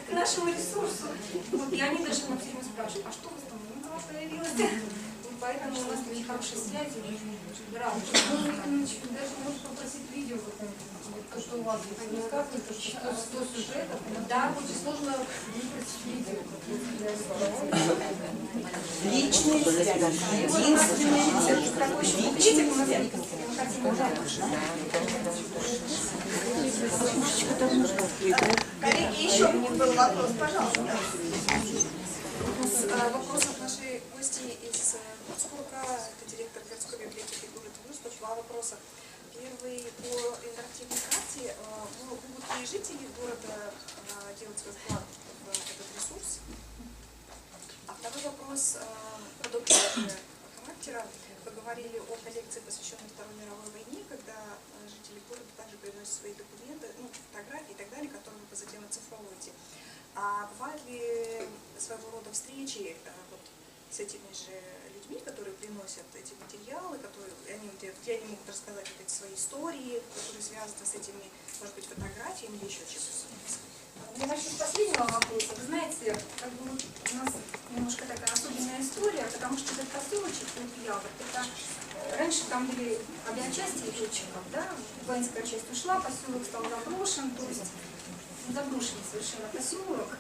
Speaker 7: к нашему ресурсу. Вот, и они даже нам все время спрашивают, а что у вас там нового появилось? Вот поэтому у нас очень хорошие связи, очень рады.
Speaker 5: Даже можно попросить видео какое-нибудь, то, что у вас есть рассказывается, 100 сюжетов, да, очень сложно выбрать видео.
Speaker 3: Личные связи. Единственный рецепт.
Speaker 7: Такой еще букетик у нас есть. Мы хотим
Speaker 2: Коллеги, еще у них был вопрос, пожалуйста.
Speaker 6: Вопрос от нашей гости из Петербурга, это директор городской библиотеки города Юрьевск. Два вопроса. Первый по интерактивной карте. Могут ли жители города делать свой вклад в этот ресурс? А второй вопрос подобного характера. Вы говорили о коллекции, посвященной Второй мировой войне, когда жители города также приносят свои документы, фотографии и так далее, которые вы затем оцифровываете. А бывают ли своего рода встречи с этими же людьми, которые приносят эти материалы, где они могут рассказать эти свои истории, которые связаны с этими, может быть, фотографиями или еще чем-то?
Speaker 7: Я начну с последнего вопроса. Вы знаете, как бы вот у нас немножко такая особенная история, потому что этот поселочек, это раньше там были авиачасти летчиков, да, воинская часть ушла, поселок стал заброшен, то есть заброшенный совершенно поселок,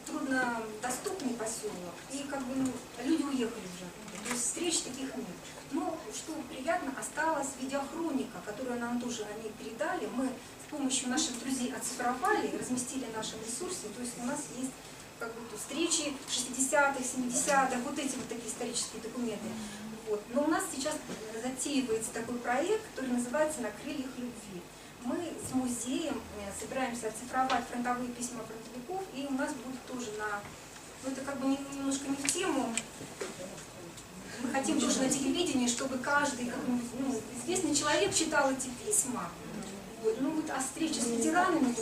Speaker 7: труднодоступный поселок, и как бы люди уехали уже, то есть встреч таких нет. Но что приятно, осталась видеохроника, которую нам тоже они передали. Мы с помощью наших друзей оцифровали, разместили в нашем ресурсе. То есть у нас есть как бы встречи 60-х, 70-х, вот эти вот такие исторические документы. Вот. Но у нас сейчас затеивается такой проект, который называется «На крыльях любви». Мы с музеем собираемся оцифровать фронтовые письма фронтовиков, и у нас будет тоже это как бы немножко не в тему. Мы хотим тоже на телевидении, чтобы каждый известный человек читал эти письма. А встреча с ветеранами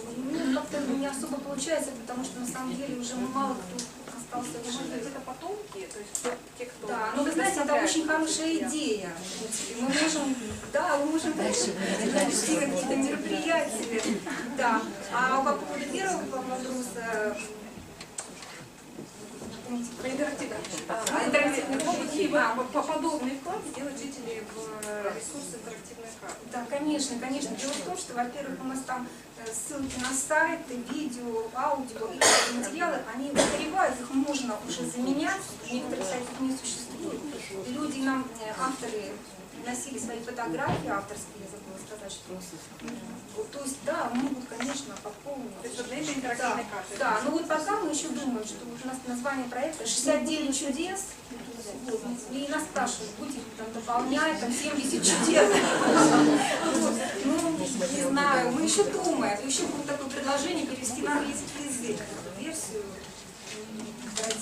Speaker 7: как-то не особо получается, потому что на самом деле уже мало кто остался.
Speaker 6: Это потомки, то есть те, кто...
Speaker 7: Да, но вы знаете, это очень хорошая идея. Мы можем провести какие-то мероприятия. Да. А по поводу первого вопроса,
Speaker 6: По интерактивной опыт, по подобный вклад делают жители в ресурс интерактивной карты.
Speaker 7: да, конечно. Дело в том, что, во-первых, у нас там ссылки на сайты, видео, аудио и материалы, они устаревают, их можно уже заменять, некоторых сайтов не существует. И люди нам, авторы, носили свои фотографии авторские, я забыла сказать, что... То есть, да, могут, конечно, пополнить.
Speaker 6: То есть вот это интерактивная карта.
Speaker 7: Да, но вот пока мы еще думаем, что у нас название проекта «69 чудес», и нас спрашивают, будете там дополнять, там 70 чудес. Ну, не знаю, мы еще думаем, еще будет такое предложение перевести на английский язык, эту версию.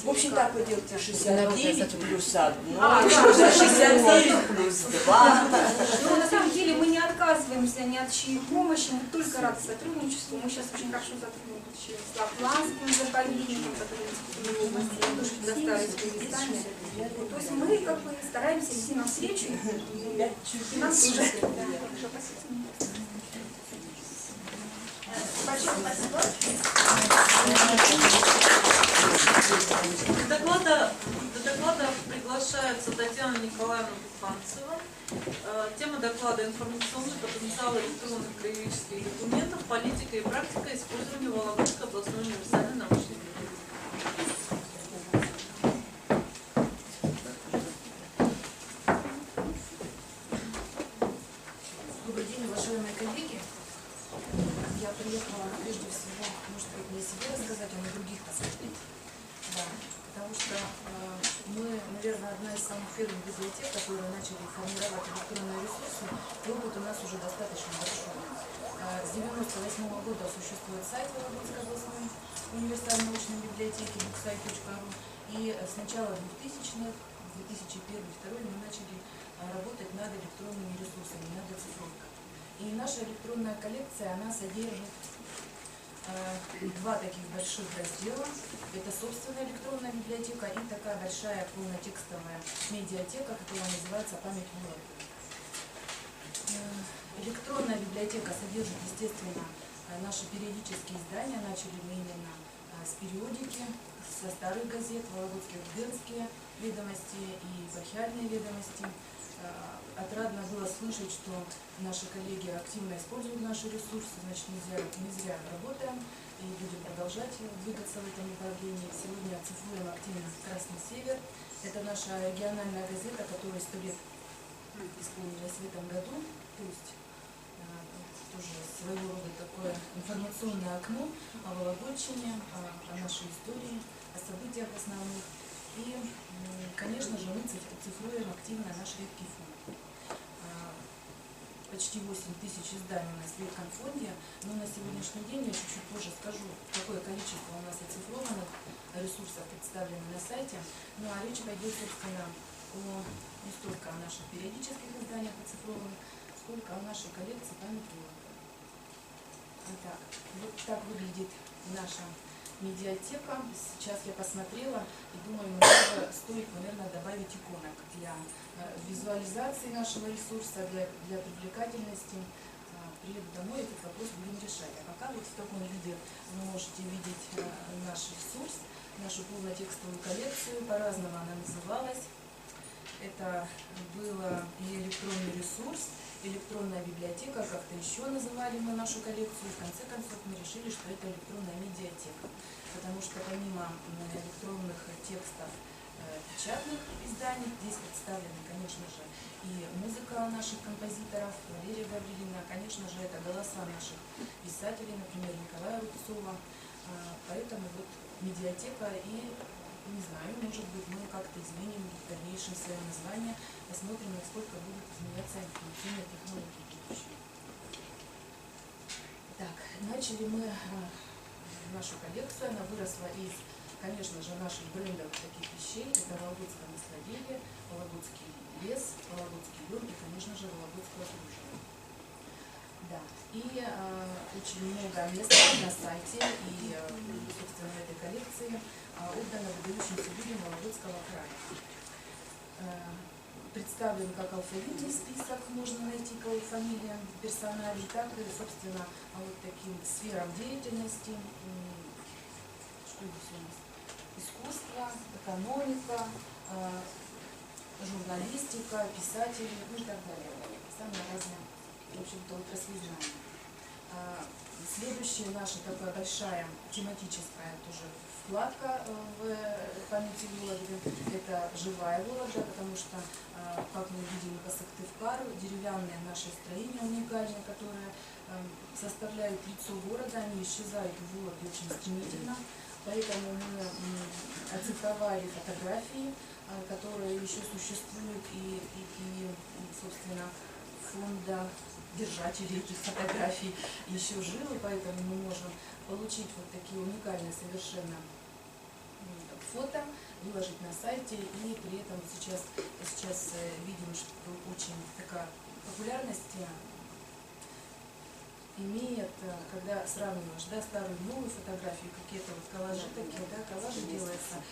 Speaker 3: В общем, так вы делаете 69 плюс 1,
Speaker 7: да.
Speaker 3: 69 плюс 2.
Speaker 7: Но на самом деле мы не отказываемся ни от чьей помощи, мы только рады сотрудничеству. Мы сейчас очень хорошо сотрудничаем с Лапландским заповедником, который мы тоже предоставили свои издания. То есть мы как бы стараемся идти навстречу, и нам тоже.
Speaker 2: Большое спасибо.
Speaker 1: До доклада приглашается Татьяна Николаевна Буханцева. Тема доклада «Информационный потенциал электронных краеведческих документов. Политика и практика использования Вологодской областной универсальной научной библиотеки».
Speaker 8: Добрый день, уважаемые коллеги. Я приехала прежде всего, может быть, не о себе рассказать, а на других рассказать. Да, потому что мы, наверное, одна из самых первых библиотек, которые начали формировать электронные ресурсы, и опыт у нас уже достаточно большой. С 1998 года существует сайт Вологодской областной универсальной научной библиотеки booksite.ru, и с начала 2000-х, 2001-2002 мы начали работать над электронными ресурсами, над оцифровкой. И наша электронная коллекция, она содержит два таких больших раздела. Это собственная электронная библиотека и такая большая полнотекстовая медиатека, которая называется «Память города». Электронная библиотека содержит, естественно, наши периодические издания. Начали мы именно с периодики, со старых газет, вологодские губернские ведомости и епархиальные ведомости. Отрадно было слышать, что наши коллеги активно используют наши ресурсы, значит, не зря работаем и будем продолжать двигаться в этом направлении. Сегодня оцифруем активно «Красный север», Это наша региональная газета, которая 100 лет исполнилась в этом году. То есть тоже своего рода такое информационное окно о Вологодчине, о нашей истории, о событиях основных. И, конечно же, мы цифруем активно наш редкий фонд. Почти 8 тысяч изданий у нас в редком фонде, но на сегодняшний день, я чуть-чуть позже скажу, какое количество у нас оцифрованных ресурсов представлено на сайте. Ну а речь пойдет, собственно, не столько о наших периодических изданиях оцифрованных, сколько о нашей коллекции памятных. Итак, вот так выглядит наша медиатека. Сейчас я посмотрела и думаю, немного стоит, наверное, добавить иконок для визуализации нашего ресурса, для привлекательности. Приеду домой, этот вопрос будем решать. А пока вот в таком виде вы можете видеть наш ресурс, нашу полнотекстовую коллекцию. По-разному она называлась. Это было и электронный ресурс, электронная библиотека, как-то еще называли мы нашу коллекцию. В конце концов мы решили, что это электронная медиатека, потому что помимо электронных текстов печатных изданий, здесь представлены, конечно же, и музыка наших композиторов, Валерия Гаврилина, конечно же, это голоса наших писателей, например, Николая Рубцова. Поэтому вот медиатека и, не знаю, может быть, мы как-то изменим в дальнейшем свое название, посмотрим, насколько будут изменяться информационные технологии в будущем. Так, начали мы нашу коллекцию, она выросла из, конечно же, наших брендов таких вещей. Это Вологодское маслоделие, Вологодский лес, Вологодский лен и, конечно же, Вологодское окружение. Да, и очень много места на сайте и, собственно, в этой коллекции отдано выдающимся людям Вологодского края. Представлен как алфавитный список, можно найти по фамилиям персонажей, так и, собственно, вот таким сферам деятельности. Что здесь у нас? Искусство, экономика, журналистика, писатели, ну и так далее. Самое разное, в общем-то, отрасли знаний. Следующая наша такая большая тематическая тоже вкладка в памяти Вологды – это живая Вологда, потому что, как мы видим по Сыктывкару, деревянные наши строения уникальные, которые составляют лицо города, они исчезают в Вологде очень стремительно. Поэтому мы оцифровали фотографии, которые еще существуют, и собственно, фонда держателей этих фотографий еще жил, и поэтому мы можем получить вот такие уникальные совершенно фото, выложить на сайте, и при этом сейчас видим, что очень такая популярность имеет, когда сравниваешь, да, старую и новую фотографию, какие-то вот коллажи такие, да, коллажи делаются,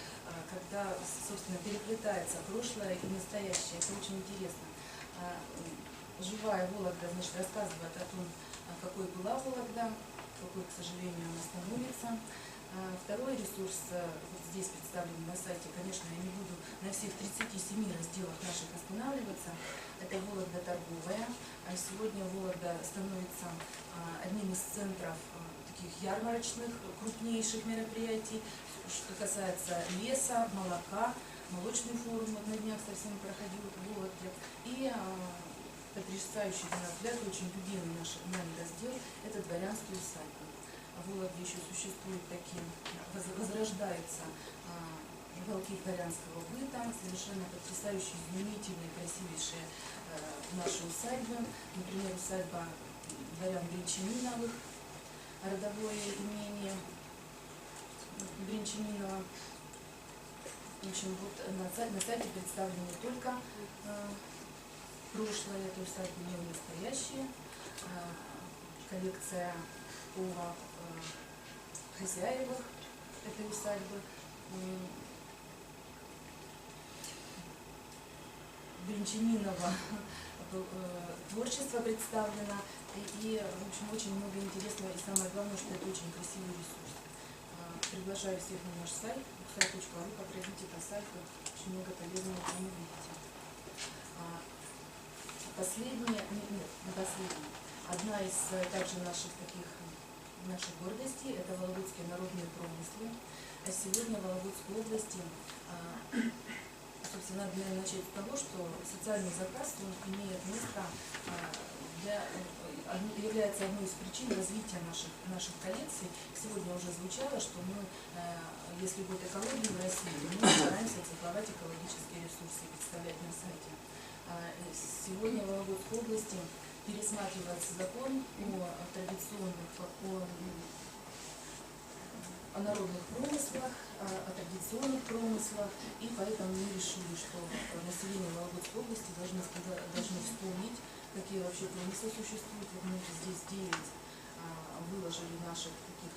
Speaker 8: когда, собственно, переплетается прошлое и настоящее. Это очень интересно. Живая Вологда, значит, рассказывает о том, какой была Вологда, какой, к сожалению, она становится. Второй ресурс, вот здесь представлен на сайте, конечно, я не буду на всех 37 разделах наших останавливаться, это Вологда торговая. Сегодня Вологда становится одним из центров таких ярмарочных, крупнейших мероприятий, что касается леса, молока, молочный форум на днях совсем проходил в Вологде. И потрясающий, на наш взгляд, очень любимый нами раздел – это дворянские усадьбы. В Вологде еще существуют такие, возрождаются уголки дворянского быта, совершенно потрясающие, изумительные, красивейшие наши усадьбы. Например, усадьба дворян Бринчаниновых, родовое имение Бринчанинова. В общем, вот на сайте представлены не только прошлое этой усадьбы, но и настоящее. Коллекция о хозяевах этой усадьбы. Бринчанинова творчество представлено, и, в общем, очень много интересного, и самое главное, что это очень красивый ресурс. Приглашаю всех на наш сайт, сайт.ру, пройдите по сайту, очень много полезного там увидите. Последняя, не последняя, одна из также наших гордостей – это вологодские народные промыслы. А сегодня в Вологодской области собственно, надо, наверное, начать с того, что социальный заказ, он имеет место, является одной из причин развития наших коллекций. Сегодня уже звучало, что мы, если будет экология в России, то мы стараемся цифровать экологические ресурсы и представлять на сайте. Сегодня в Вологодской области пересматривается закон о традиционных, о народных промыслах, о традиционных промыслах, и поэтому мы решили, что население Вологодской области должны вспомнить, какие вообще промыслы существуют. Вот мы здесь 9 выложили наших таких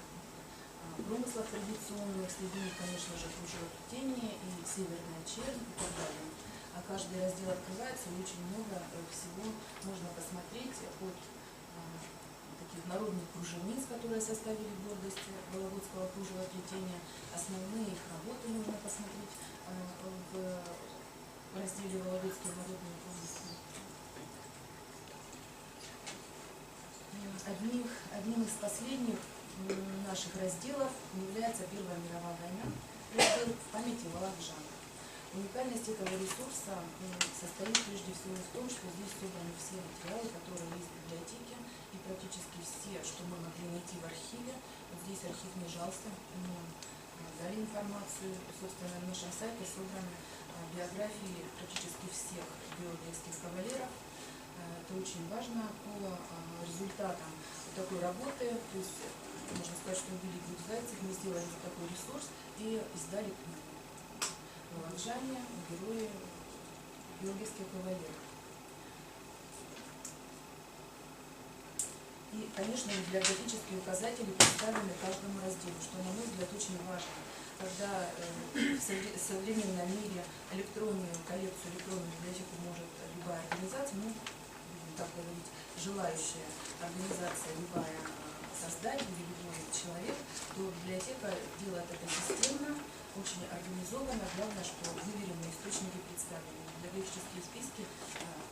Speaker 8: промыслов традиционных, среди них, конечно же, кружево плетение и северная чернь и так далее. А каждый раздел открывается, и очень много всего можно посмотреть от таких народных кружевниц, которые составили гордость Вологодского кружева плетения. Основные их работы можно посмотреть в разделе «Вологодские народные промыслы». Одним из последних наших разделов является Первая мировая война, раздел «В памяти вологоджан». Уникальность этого ресурса состоит прежде всего в том, что здесь собраны все материалы, которые есть в библиотеке, и практически все, что мы могли найти в архиве. Вот здесь архив не жался, мы дали информацию. Собственно, на нашем сайте собраны биографии практически всех георгиевских кавалеров. Это очень важно по результатам такой работы. То есть, можно сказать, что убили двух зайцев, мы сделали такой ресурс и издали книгу. Вологоджане, герои георгиевских кавалеров. И, конечно, библиографические указатели представлены каждому разделу, что, на мой взгляд, очень важно. Когда в современном мире электронную коллекцию, электронную библиотеку может любая организация, ну, будем так говорить, желающая организация любая создать или любой человек, то библиотека делает это системно, очень организованно. Главное, что выверенные источники представлены. Библиографические списки,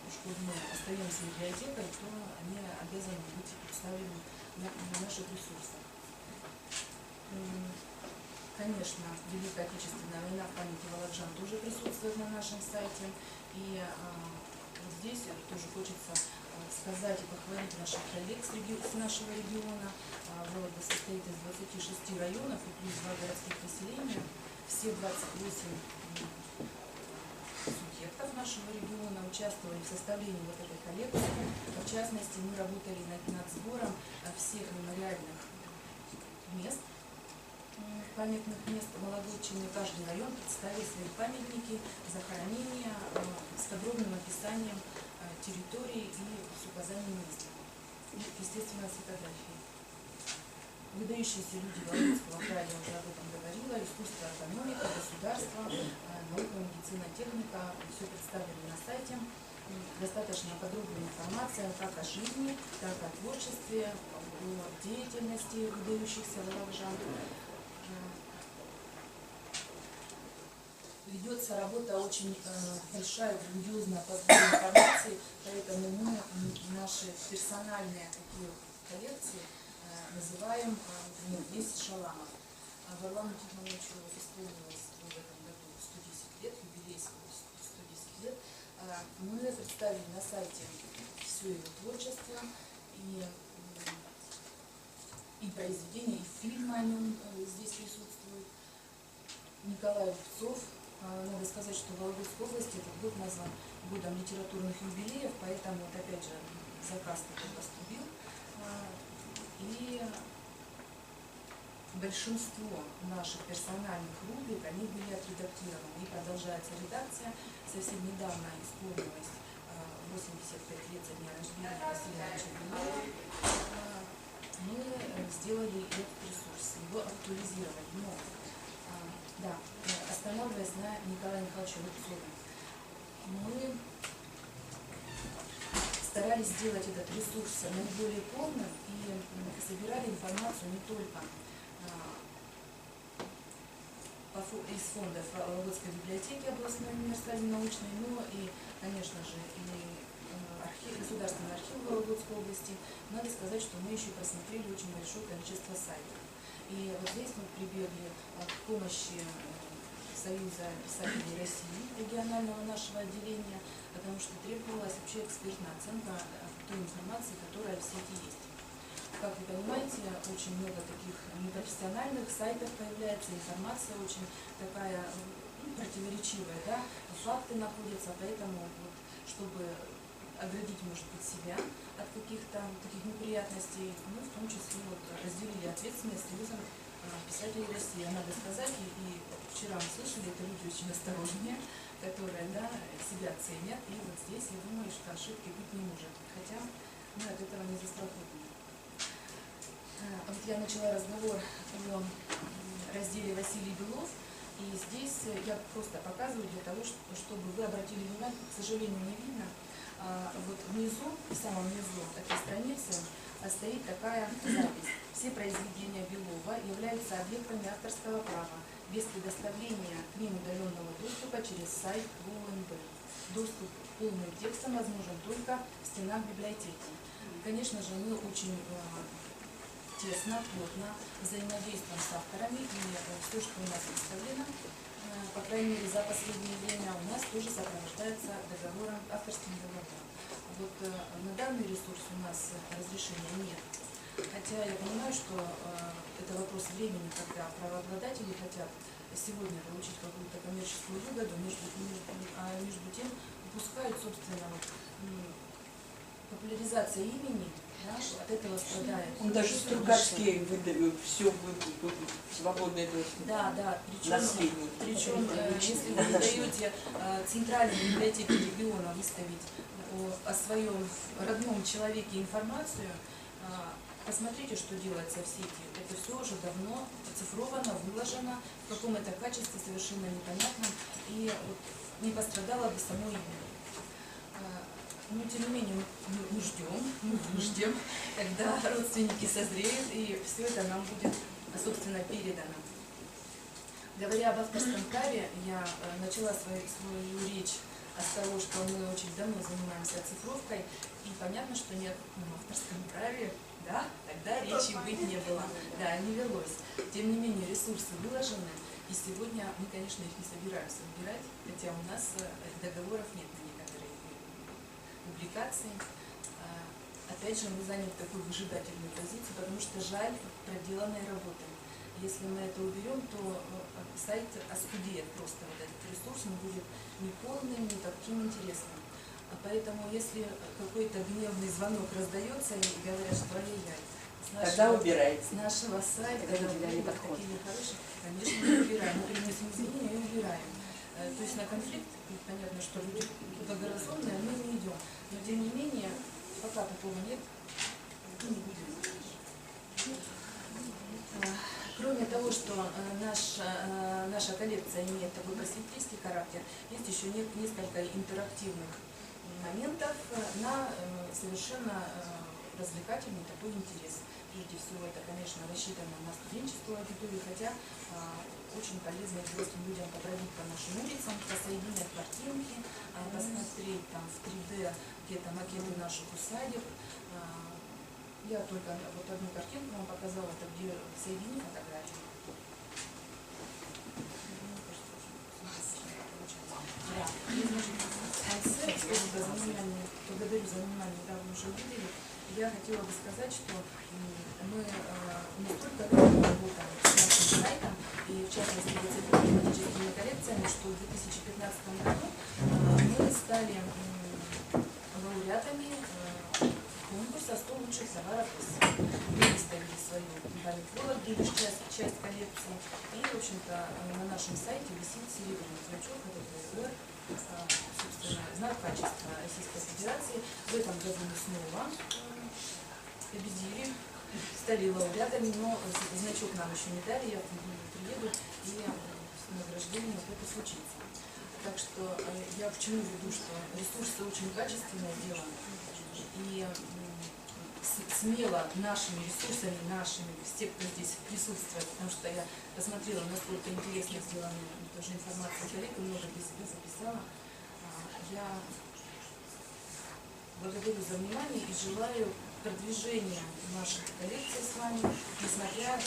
Speaker 8: что мы остаемся библиотекой, то они обязаны быть представлены на наших ресурсах. Конечно, Великая Отечественная война в памяти вологоджан тоже присутствует на нашем сайте. И вот здесь тоже хочется сказать и похвалить наших коллег с нашего региона. Вологда состоит из 26 районов и плюс 2 городских поселения. Все 28 субъектов нашего региона участвовали в составлении вот этой коллекции. В частности, мы работали над сбором всех мемориальных мест, памятных мест Вологодчины. Каждый район представил свои памятники, захоронения с подробным описанием территории и с указанием места. И, естественно, с фотографией. Выдающиеся люди Вологодского края, я уже об этом говорила, искусство, экономика, государство, наука, медицина, техника, все представлено на сайте. Достаточно подробная информация как о жизни, так и о творчестве, о деятельности выдающихся вологоджан. Ведется работа очень большая, грандиозная по сбору информации, поэтому мы наши персональные такие коллекции называем, например, 10 шаламов. Варламу Тихоновичу исполнилось в этом году 110 лет, юбилей 110 лет. Мы представили на сайте все его творчество и произведения, и фильмы о нем здесь присутствуют. Николай Рубцов. Надо сказать, что в Вологодской области этот год назван годом литературных юбилеев, поэтому вот опять же заказ такой поступил. И большинство наших персональных рубрик, они были отредактированы. И продолжается редакция. Совсем недавно исполнилось 85 лет со дня рождения Василия Ильича. Мы сделали этот ресурс, его актуализировали. Но, да, останавливаясь на Николае Михайловиче Рубцове, мы старались сделать этот ресурс наиболее полным и собирали информацию не только из фондов Вологодской библиотеки областной универсальной научной, но и, конечно же, и Государственный архив Вологодской области. Надо сказать, что мы еще просмотрели очень большое количество сайтов. И вот здесь мы прибегли к помощи Союза писателей России, регионального нашего отделения, потому что требовалась вообще экспертная оценка той информации, которая в сети есть. Как вы понимаете, очень много таких непрофессиональных сайтов появляется, информация очень такая противоречивая, да, факты находятся, поэтому вот, чтобы оградить, может быть, себя от каких-то таких неприятностей, мы в том числе вот разделили ответственность Союзом писателей России. А надо сказать, и вчера мы слышали, это люди очень осторожные, которые, да, себя ценят, и вот здесь я думаю, что ошибки быть не может, хотя мы от этого не застрахованы. Вот я начала разговор о разделе Василий Белов, и здесь я просто показываю для того, чтобы вы обратили внимание, к сожалению, не видно, вот внизу, в самом низу этой страницы стоит такая запись. Все произведения Белова являются объектами авторского права без предоставления к ним удаленного доступа через сайт ГУНБ. Доступ к полным текстам возможен только в стенах библиотеки. Конечно же, мы очень тесно, плотно взаимодействуем с авторами, и все, что у нас представлено, по крайней мере, за последнее время, у нас тоже сопровождается договором, авторским договором. Вот на данный ресурс у нас разрешения нет. Хотя я понимаю, что это вопрос времени, когда правообладатели хотят сегодня получить какую-то коммерческую выгоду, а между тем упускают, собственно, популяризация имени, да, от этого страдает.
Speaker 3: Он даже Стругацкий все свободное доступ.
Speaker 8: Да, да,
Speaker 3: Наследник.
Speaker 8: причем если вы не даете центральной библиотеке региона выставить о своем родном человеке информацию, посмотрите, что делается в сети. Это все уже давно оцифровано, выложено, в каком это качестве совершенно непонятном, и вот не пострадало бы само имя. Но тем не менее мы ждем, когда родственники созреют, и все это нам будет, собственно, передано. Говоря об авторском праве, я начала свою речь с того, что мы очень давно занимаемся оцифровкой, и понятно, что ни о каком авторском праве, да, тогда речи быть не было, да, не велось. Тем не менее, ресурсы выложены, и сегодня мы, конечно, их не собираемся убирать, хотя у нас договоров нет на некоторые публикации. Опять же, мы заняли такую выжидательную позицию, потому что жаль проделанной работы. Если мы это уберем, то сайт оскудеет просто, вот этот ресурс, не будет ни полным, ни таким интересным. Поэтому, если какой-то гневный звонок раздается и говорят, что ай-яй-яй, с нашего сайта, когда убираем такие нехорошие, конечно, мы убираем, мы приносим извинения и убираем. То есть на конфликт, понятно, что люди благоразумные, мы не идем. Но тем не менее, пока такого нет, не будем. Кроме того, что наша коллекция имеет такой просветительский характер, есть еще несколько интерактивных моментов на совершенно развлекательный такой интерес. Прежде всего, это, конечно, рассчитано на студенческую аудиторию, хотя очень полезно взрослым людям побродить по нашим улицам, посоединять картинки, посмотреть там в 3D где-то макеты наших усадеб. Я только вот одну картинку вам показала, это где соедини фотографии. Да. И, значит, в конце, благодарю за внимание, да, вы уже увидели, я хотела бы сказать, что мы не только работаем с нашим сайтом, и в частности тематическими коллекциями, что в 2015 году мы стали лауреатами конкурса 100 лучших товаров России. Мы выставили свою память, лишь часть коллекции, и, в общем-то, на нашем сайте висит серебряный значок, это ДР, собственно, знак качества Российской Федерации. В этом году мы снова победили, стали лауреатами, но значок нам еще не дали, я приеду, и награждение вот это случится. Так что я к чему веду, что ресурсы очень качественное дело, и смело нашими ресурсами, все, кто здесь присутствует, потому что я посмотрела, насколько интересно сделана тоже информация коллег, много для себя записала. Я благодарю за внимание и желаю продвижения наших коллекций с вами, несмотря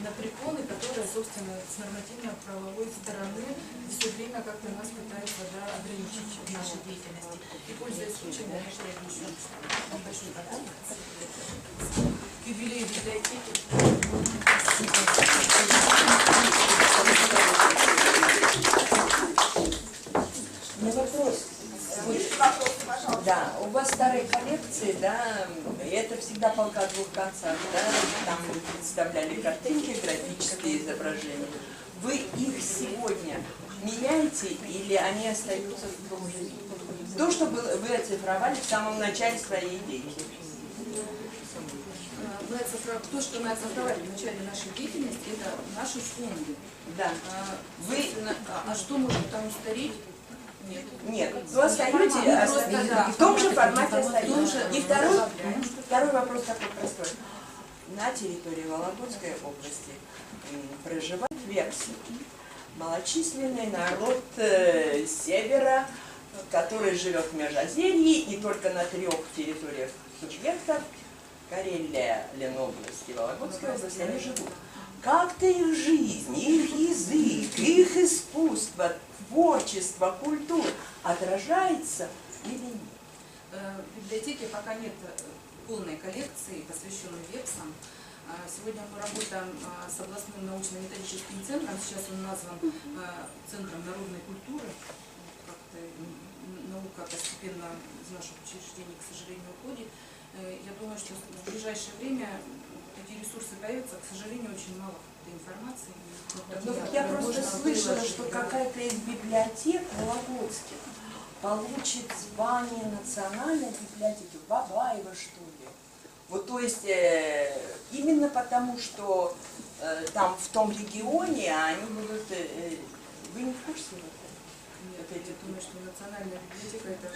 Speaker 8: на препоны, которые, собственно, с нормативно-правовой стороны все время как-то нас пытаются ограничить в нашей деятельности. И, пользуясь случаем, я хочу еще большой подарок к юбилею библиотеки.
Speaker 3: Вопрос. Да, у вас старые коллекции, да, и это всегда палка о двух концах, да, там вы представляли картинки, графические изображения. Вы их сегодня меняете или они остаются в том же виде? То, что вы оцифровали в самом начале своей деятельности.
Speaker 8: То, что мы оцифровали в начале нашей деятельности, это наши фонды.
Speaker 3: Да.
Speaker 8: А что может там устареть?
Speaker 3: Нет, вы остаете в том же формате остаете. И второй вопрос такой простой. На территории Вологодской области проживают вепсы. Малочисленный народ севера, который живет в Межозерье и только на 3 территориях субъектов Карелия, Ленобласть и Вологодская область, они живут. Как-то их жизнь, их язык, их искусство, творчество, культура отражается или нет?
Speaker 8: В библиотеке пока нет полной коллекции, посвященной вепсам. Сегодня мы работаем с областным научно-методическим центром, сейчас он назван Центром народной культуры. Как-то наука постепенно из наших учреждений, к сожалению, уходит. Я думаю, что в ближайшее время эти ресурсы появятся, к сожалению, очень мало информации.
Speaker 3: Я просто слышала, что какая-то из библиотек вологодских получит звание национальной библиотеки, Бабаева, что ли. Вот, то есть, именно потому, что там в том регионе они будут... вы не в курсе в этом?
Speaker 8: Нет, я думаю, что национальная библиотека это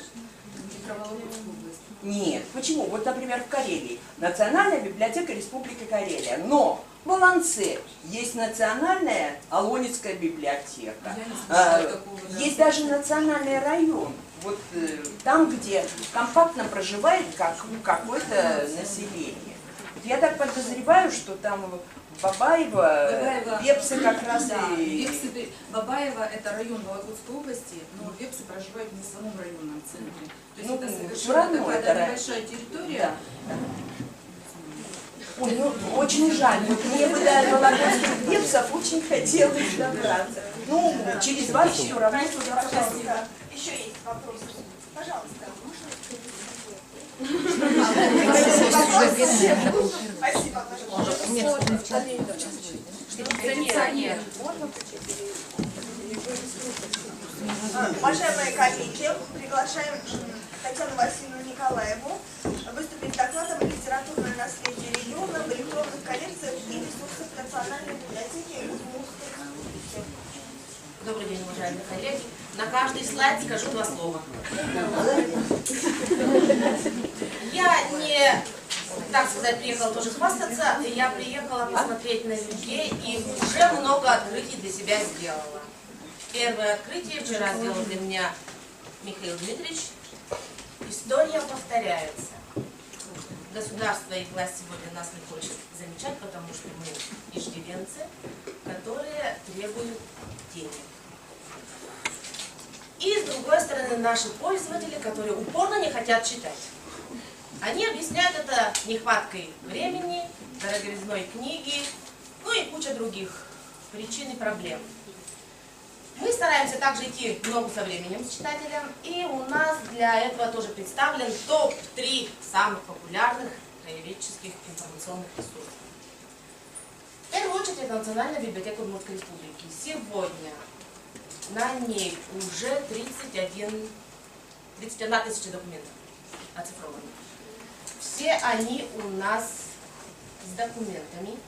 Speaker 8: не про Вологодскую область.
Speaker 3: Нет, почему? Вот, например, в Карелии Национальная библиотека Республики Карелия, но в Волонце есть национальная Алонецкая библиотека, есть даже национальный район, вот там, где компактно проживает какое-то население. Вот я так подозреваю, что там Бабаева, вепсы как раз и...
Speaker 8: Бабаева это район Вологодской области, но вепсы проживают не в самом районном центре. То есть это совершенно такая небольшая территория.
Speaker 3: Да. Ой, ну очень жаль. Вот мне бы до вологодских вепсов очень хотелось добраться. Ну, через вас все равно туда попасть.
Speaker 2: Еще есть вопросы. Пожалуйста, Спасибо, уважаемые коллеги, приглашаем Татьяну Васильевну Николаеву выступить с докладом «Литературное наследие региона в электронных коллекциях и ресурсах Национальной библиотеки Удмуртской республики».
Speaker 4: Добрый день, уважаемые коллеги. На каждый слайд скажу 2 слова. Я не, так сказать, приехала тоже хвастаться, я приехала посмотреть на людей и уже много открытий для себя сделала. Первое открытие вчера сделал для меня Михаил Дмитриевич. История повторяется. Государство и власть сегодня нас не хочет замечать, потому что мы иждивенцы, которые требуют денег. И с другой стороны наши пользователи, которые упорно не хотят читать. Они объясняют это нехваткой времени, дороговизной книги, ну и куча других причин и проблем. Мы стараемся также идти в ногу со временем с читателем, и у нас для этого тоже представлен топ-3 самых популярных краеведческих информационных ресурсов. В первую очередь это Национальная библиотека Удмуртской республики. Сегодня на ней уже 31 тысяча документов оцифрованы. Все они у нас с документами.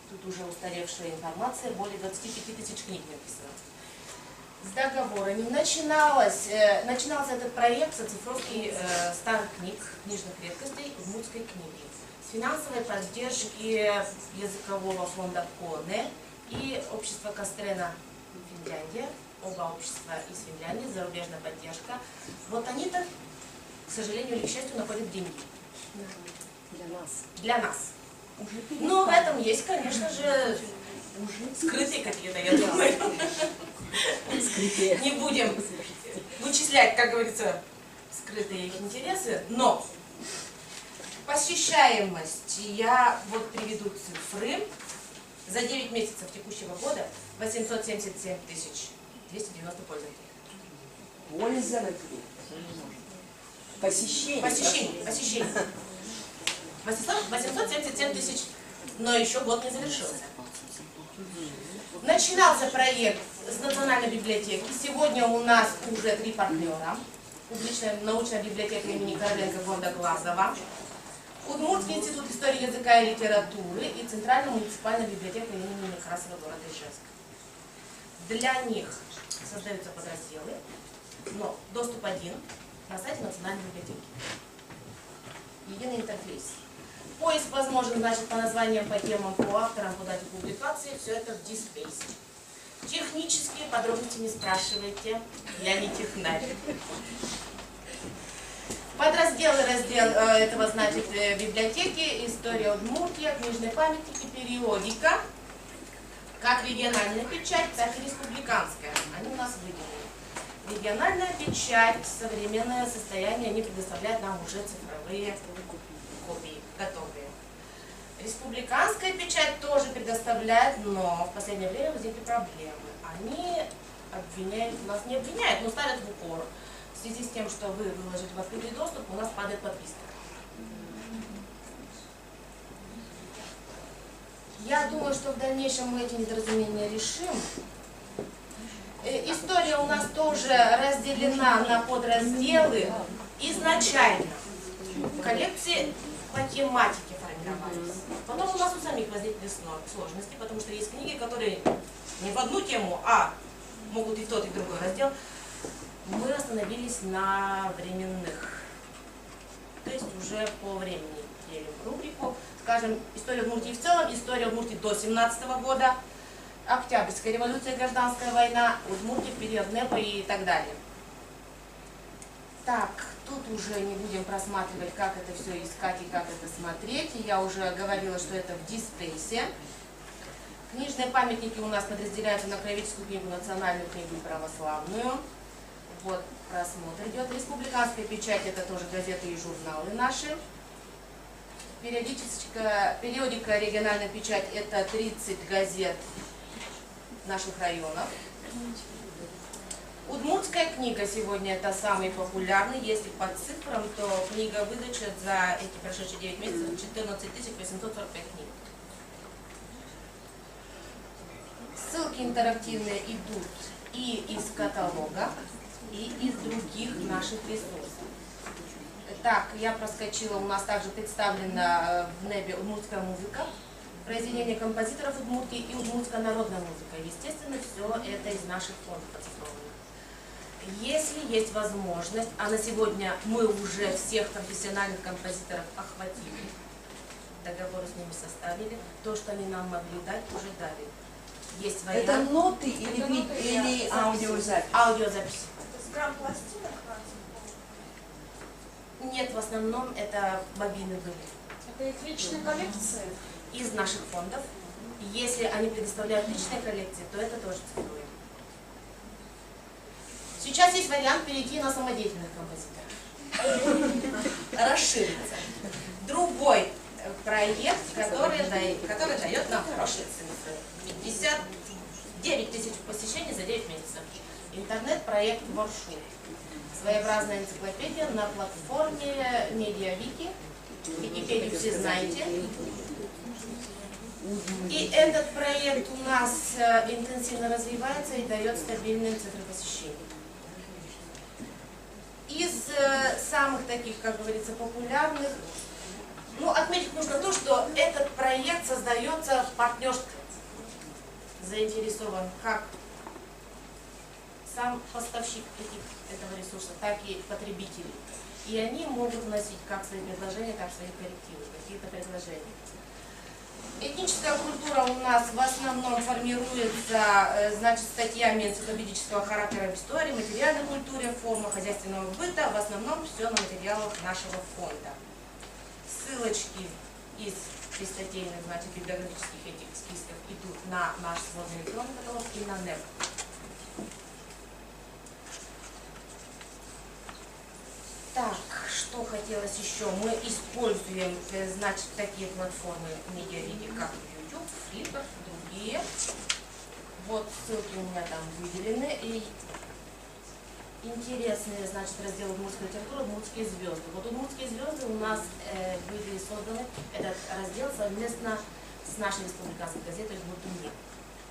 Speaker 4: Тут уже устаревшая информация, более 25 тысяч книг написано. С договорами. Начинался этот проект с оцифровки старых книг, книжных редкостей удмуртской книги. С финансовой поддержки языкового фонда КОНЕ и общества Кастрена Финляндия, оба общества из Финляндии, зарубежная поддержка. Вот они-то, к сожалению или к счастью, находят деньги. Для нас. Но в этом есть, конечно же, скрытые какие-то, я думаю. Не будем вычислять, как говорится, скрытые их интересы, но посещаемость, я вот приведу цифры. За 9 месяцев текущего года 877 290 пользователей.
Speaker 3: Пользователей. Посещение.
Speaker 4: Посещение. 877 тысяч, но еще год не завершился. Начинался проект с Национальной библиотеки. Сегодня у нас уже 3 партнера. Публичная научная библиотека имени Короленко города Глазова, Удмуртский институт истории языка и литературы и Центральная муниципальная библиотека имени Некрасова города Ижевска. Для них создаются подразделы, но доступ один на сайте Национальной библиотеки. Единый интерфейс. Поиск возможен, значит, по названиям, по темам, по авторам, по дате публикации. Все это в DSpace. Технические подробности не спрашивайте, я не технарь. Подразделы этого, значит, библиотеки, история Удмуртия, книжные памятники, периодика, как региональная печать, так и республиканская. Они у нас выделены. Региональная печать, современное состояние, они предоставляют нам уже цифровые копии, готовые. Республиканская печать тоже предоставляет, но в последнее время возникли проблемы. Они обвиняют, нас не обвиняют, но ставят в укор. В связи с тем, что вы выложите в открытый доступ, у нас падает подписка. Я думаю, что в дальнейшем мы эти недоразумения решим. История у нас тоже разделена на подразделы. Изначально коллекции по тематике формировались. Потом у нас у самих возникли сложности, потому что есть книги, которые не в одну тему, а могут и тот, и другой раздел. Мы остановились на временных, то есть уже по времени делим рубрику. Скажем, история Удмуртии в целом, история Удмуртии до 17 года, Октябрьская революция, гражданская война, Удмуртия в период НЭПа и так далее. Так, тут уже не будем просматривать, как это все искать и как это смотреть. Я уже говорила, что это в DSpace. Книжные памятники у нас подразделяются на краеведческую книгу, национальную книгу и православную. Вот просмотр идет. Республиканская печать — это тоже газеты и журналы наши. Периодика региональная печать — это 30 газет наших районов. Удмуртская книга сегодня это самый популярный. Если по цифрам, то книга выдача за эти прошедшие 9 месяцев 14 845 книг. Ссылки интерактивные идут и из каталога, и из других наших ресурсов. Так, я проскочила, у нас также представлена в НЭБе удмуртская музыка, произведения композиторов Удмуртии и удмуртская народная музыка. Естественно, все это из наших фондов оцифрованных. Если есть возможность, а на сегодня мы уже всех профессиональных композиторов охватили, договоры с ними составили, то, что они нам могли дать, уже дали. Есть вариант.
Speaker 3: Это ноты или аудиозапись?
Speaker 4: Аудиозапись.
Speaker 2: Это с грамм-пластинок?
Speaker 4: Нет, в основном это бобины были.
Speaker 6: Это их личные коллекции?
Speaker 4: Из наших фондов. Если они предоставляют личные коллекции, то это тоже цифровые. Сейчас есть вариант перейти на самодеятельных композиторов. Расшириться. Другой проект, который дает нам хорошие цифры. 59 тысяч посещений за 9 месяцев. Интернет-проект Воршу. Своеобразная энциклопедия на платформе Медиавики. Википедию все знаете. И этот проект у нас интенсивно развивается и дает стабильные цифры посещений. Из самых таких, как говорится, популярных, отметить нужно то, что этот проект создается в партнерстве. Заинтересован как сам поставщик этого ресурса, так и потребители. И они могут вносить как свои предложения, так и свои коррективы, какие-то предложения. Этническая культура у нас в основном формируется, статьями энциклопедического характера в истории, материальной культуре, форма хозяйственного быта, в основном все на материалах нашего фонда. ссылочки из статейных, значит, библиографических этих списков идут на наш сводный электронный каталог и на НЭП. Так, что хотелось еще? Мы используем, значит, такие платформы медиа-видео, как YouTube, Flickr, другие. Вот ссылки у меня там выделены. И интересные, значит, разделы удмуртской литературы, удмуртские звезды. Вот удмуртские звезды у нас были созданы, этот раздел совместно с нашей республиканской газетой «Удмуртмир».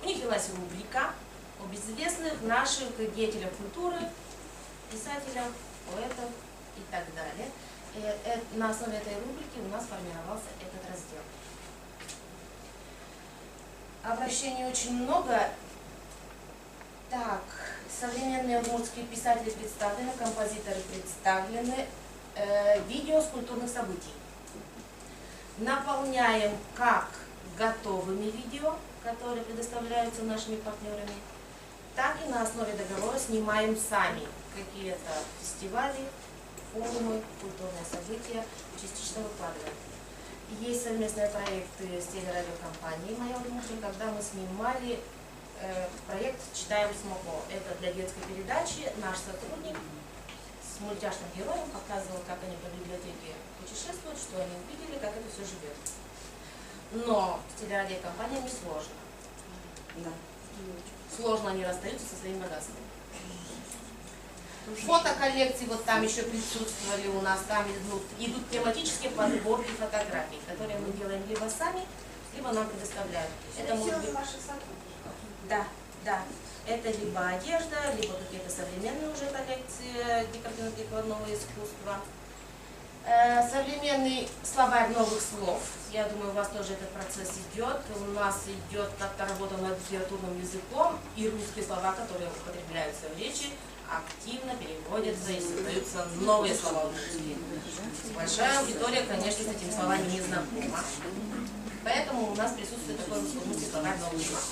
Speaker 4: У них велась рубрика об известных наших деятелях культуры, писателях, поэтах и так далее. На основе этой рубрики у нас формировался этот раздел. Обращений очень много. Так, современные удмуртские писатели представлены, композиторы представлены, видео с культурных событий. Наполняем как готовыми видео, которые предоставляются нашими партнерами, так и на основе договора снимаем сами какие-то фестивали, форумы, культурные события, частично выкладываем. Есть совместные проекты с телерадиокомпанией «Моя Удмуртия», когда мы снимали проект «Читаем СМОКО». Это для детской передачи наш сотрудник с мультяшным героем показывал, как они по библиотеке путешествуют, что они увидели, как это все живет. Но с телерадиокомпаниями сложно. Да. Сложно они расстаются со своим богатством. Фотоколлекции вот там еще присутствовали у нас, там идут тематические подборки фотографий, которые мы делаем либо сами, либо нам предоставляют. Это может быть... Да, да. Это либо одежда, либо какие-то современные уже коллекции декоративно-прикладного искусства. Современный словарь новых слов. Я думаю, у вас тоже этот процесс идет. У нас идет как-то работа над литературным языком, и русские слова, которые употребляются в речи, активно переводятся и создаются новые слова русские. Большая аудитория, конечно, с этими словами не знакома. Поэтому у нас присутствует такой русский словарь новых слов.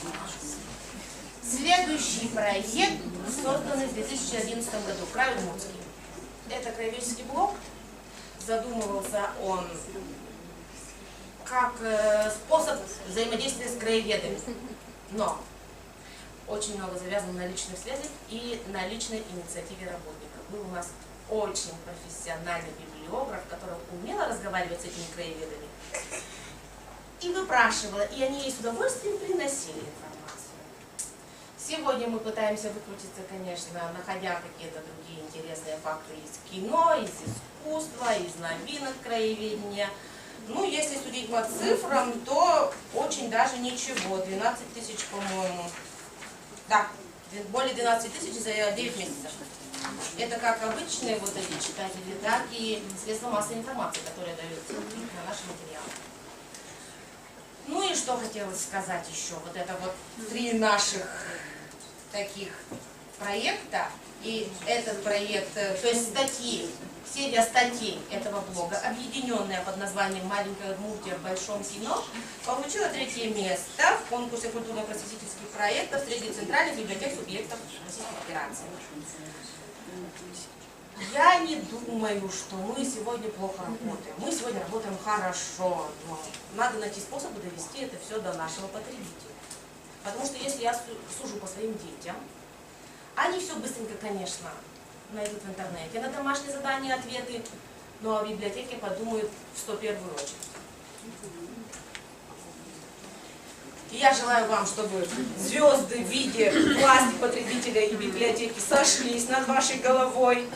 Speaker 4: Следующий проект, созданный в 2011 году, «Край Удмуртский». Это краеведческий блог. Задумывался он как способ взаимодействия с краеведами. Но очень много завязано на личных связях и на личной инициативе работников. Был у нас очень профессиональный библиограф, который умело разговаривать с этими краеведами. И выпрашивала, и они ей с удовольствием приносили информацию. Сегодня мы пытаемся выкрутиться, конечно, находя какие-то другие интересные факты из кино, из искусства, из новинок краеведения. Ну, если судить по цифрам, то очень даже ничего. 12 тысяч, по-моему. Да, более 12 тысяч за 9 месяцев. Это как обычные вот эти читатели, так и средства массовой информации, которые дают на наши материалы. Ну и что хотелось сказать еще. Вот это вот 3 наших таких проекта. И этот проект, то есть статьи, серия статей этого блога, объединенная под названием «Маленькая Удмуртия в большом кино», получила 3-е место в конкурсе культурно-просветительских проектов среди центральных библиотек субъектов Российской Федерации. Я не думаю, что мы сегодня плохо работаем. Мы сегодня работаем хорошо, но надо найти способы довести это все до нашего потребителя. Потому что если я сужу по своим детям, они все быстренько, конечно, найдут в интернете на домашние задания, ответы, но о библиотеке подумают в 101-ю очередь. И я желаю вам, чтобы звезды в виде власти потребителя и библиотеки сошлись над вашей головой,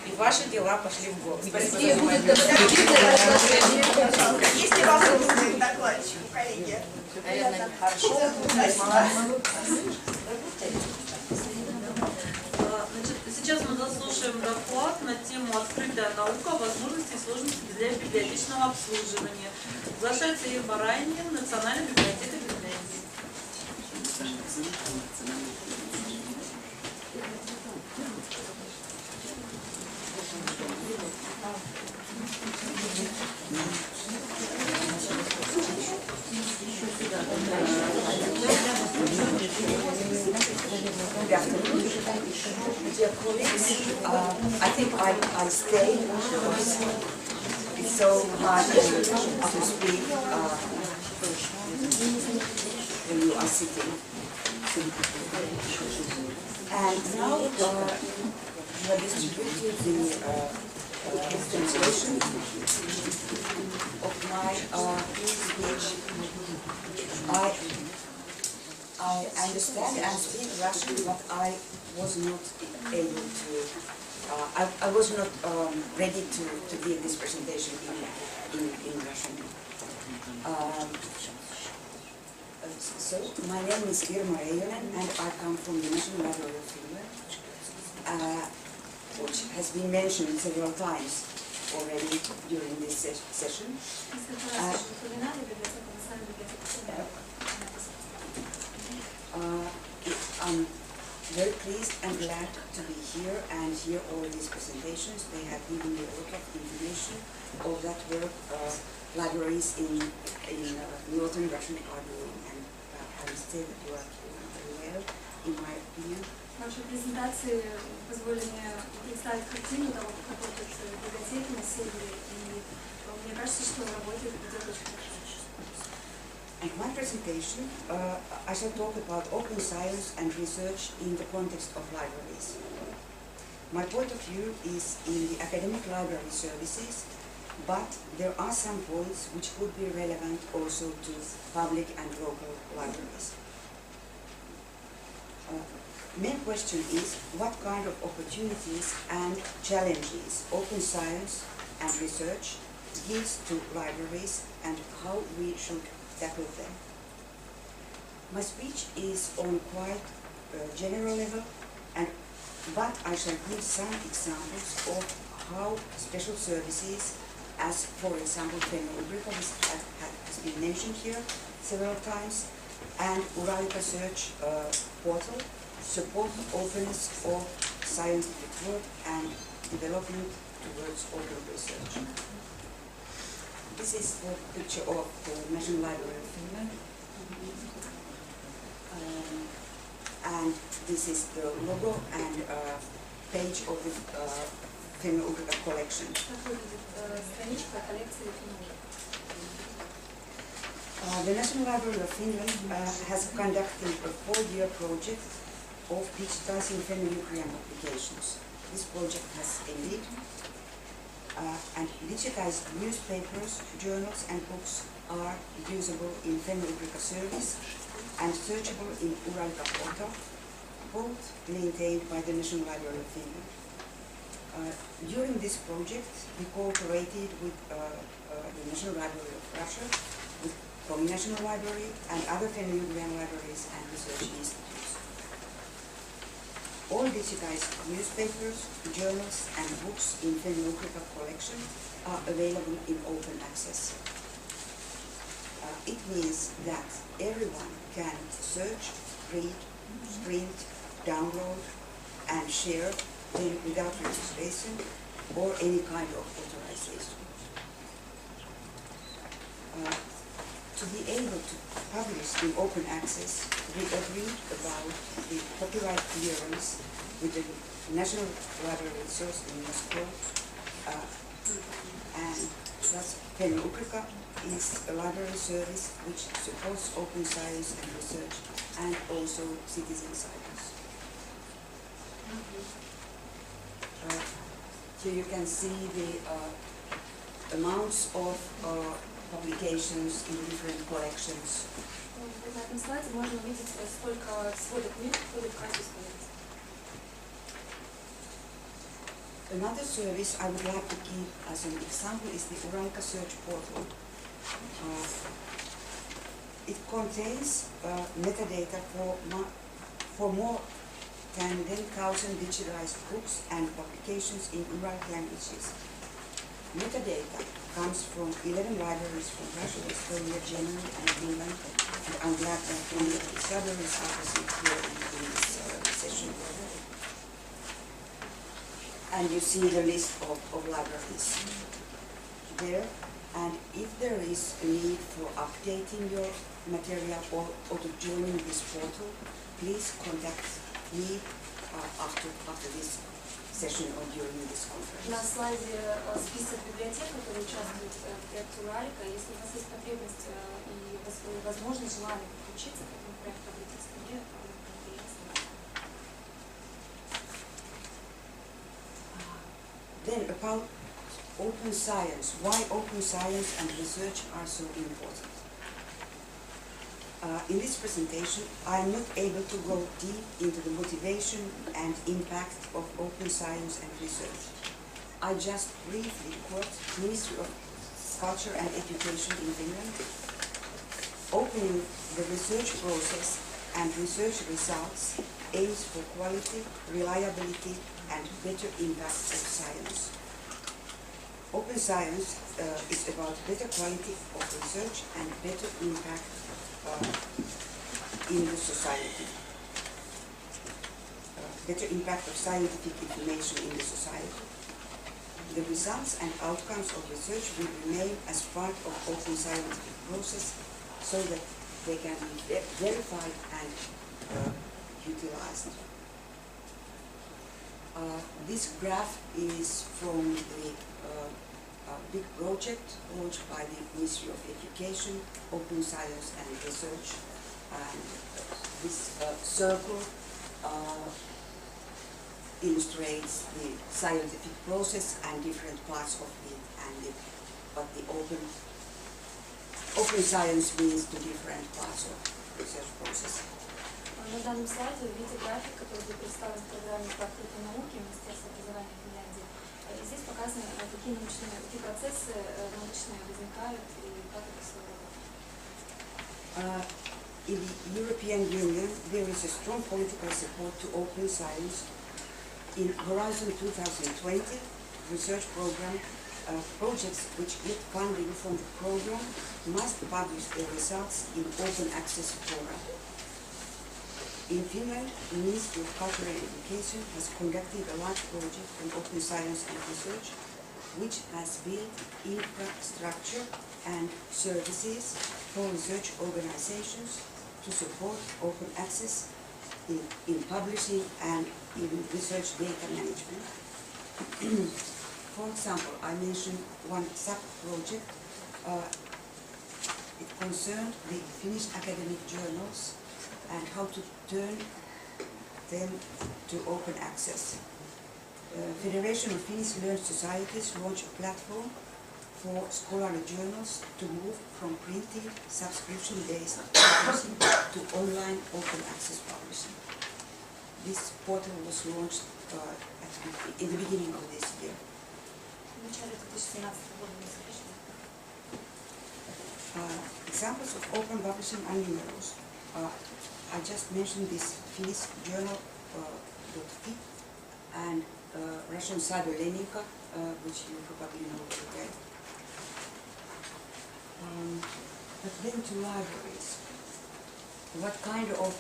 Speaker 4: и ваши дела пошли в гору. Спасибо за внимание.
Speaker 2: Есть ли вопросы к докладчику, коллеги?
Speaker 4: Наверное, хорошо.
Speaker 1: Значит, сейчас мы заслушаем доклад на тему «Открытая наука. Возможности и сложности для библиотечного обслуживания». Приглашается Ирма Райнин, Национальная библиотека Финляндии.
Speaker 9: I think I stayed because It's so hard to speak when you are sitting. And now we have distributed the translation of my speech. I understand and speak Russian, but I was not able to. I was not ready to give this presentation in Russian. So, my name is Irma Reijonen, and I come from the National Library of Finland, which has been mentioned several times already during this session. I'm very pleased and glad to be here and hear all these presentations. They have given me a lot of information of that work libraries in Northern Russian are doing, and I would say that you are doing very well, in my opinion.
Speaker 7: Ваши презентации позволили мне представить картину того, как работает библиотеки на севере, и мне кажется, что работает идет очень хорошо.
Speaker 9: In my presentation, I shall talk about open science and research in the context of libraries. My point of view is in the academic library services, but there are some points which could be relevant also to public and local libraries. Main question is what kind of opportunities and challenges open science and research gives to libraries and how we should tackle them. My speech is on quite general level, but I shall give some examples of how special services, as for example Fenno-Ugrica has been mentioned here several times, and Uralika Search portal support openness of scientific work and development towards open research. This is the picture of the National Library of Finland, and this is the logo and page of the Fenno-Ugrica collection. The National Library of Finland has conducted a 4-year project of digitizing Fenno-Ugrian publications. This project has ended, and digitized newspapers, journals and books are usable in Fenno-Ugrica service and searchable in Uralika portal, both maintained by the National Library of Finland. During this project, we cooperated with the National Library of Russia, with Komi National Library and other Fenno-Ugrian libraries and research institutes. All digitized newspapers, journals and books in Fenno-Ugrica collection are available in open access. It means that everyone can search, read, print, download and share them without registration or any kind of authorization. To be able to publish in open access, we agreed about the copyright clearance with the National Library Resource in Moscow, and thus Fenno-Ugrica is a library service which supports open science and research and also citizen science. Here you can see the amounts of publications in different collections.
Speaker 7: На этом слайде можно увидеть сколько сводок книг входит в каждую страницу.
Speaker 9: Another service I would like to give as an example is the Uralika Search portal. It contains metadata for more than 10,000 digitalized books and publications in Uralic languages. Metadata comes from 11 libraries from Russia, Estonia, Germany and Finland, and I'm glad that many of these libraries are present here in this session. And you see the list of libraries there, and if there is a need for updating your material or to joining this portal, please contact me after this session or during this conference.
Speaker 7: На слайде список библиотек, которые участвуют в проекте Уралика. Если у вас есть потребность и возможность, желание подключиться к этому проекту, обратиться ко мне,
Speaker 9: Then about open science, why open science and research are so important. In this presentation, I am not able to go deep into the motivation and impact of open science and research. I just briefly quote Ministry of Culture and Education in Finland, opening the research process and research results aims for quality, reliability, and better impact of science. Open science is about better quality of research and better impact in the society. Better impact of scientific information in the society. The results and outcomes of research will remain as part of open scientific process so that they can be verified and utilized. This graph is from the big project launched by the Ministry of Education, Open Science and Research. And this circle illustrates the scientific process and different parts of it, and what the open science means to different parts of the research process.
Speaker 7: На данном слайде вы видите график, который был представлен в программе по открытой науке Министерства образования Финляндии. Здесь показаны, какие процессы научные возникают и как это все работает.
Speaker 9: In the European Union, there is a strong political support to open science. In Horizon 2020 research program, projects which get funding from the program must publish their results in open access forum. In Finland, the Ministry of Culture and Education has conducted a large project on open science and research, which has built infrastructure and services for research organizations to support open access in publishing and in research data management. For example, I mentioned one sub-project. It concerned the Finnish academic journals and how to turn them to open access. Federation of Finnish Learned Societies launched a platform for scholarly journals to move from printed, subscription-based publishing to online open access publishing. This portal was launched in the beginning of this year. Examples of open publishing are numerous. I just mentioned this Finnish journal .fi and Russian Cyberlenika, which you probably know today. But then to libraries. What kind of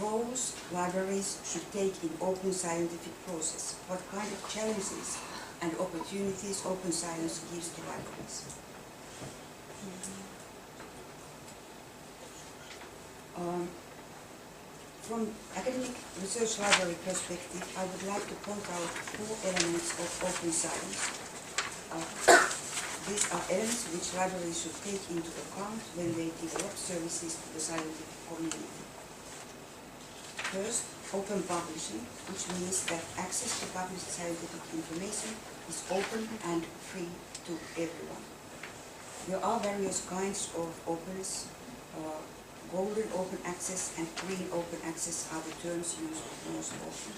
Speaker 9: roles libraries should take in open scientific process? What kind of challenges and opportunities open science gives to libraries? From academic research library perspective, I would like to point out 4 elements of open science. These are elements which libraries should take into account when they develop services to the scientific community. First, open publishing, which means that access to published scientific information is open and free to everyone. There are various kinds of openness. Golden open access and green open access are the terms used most often.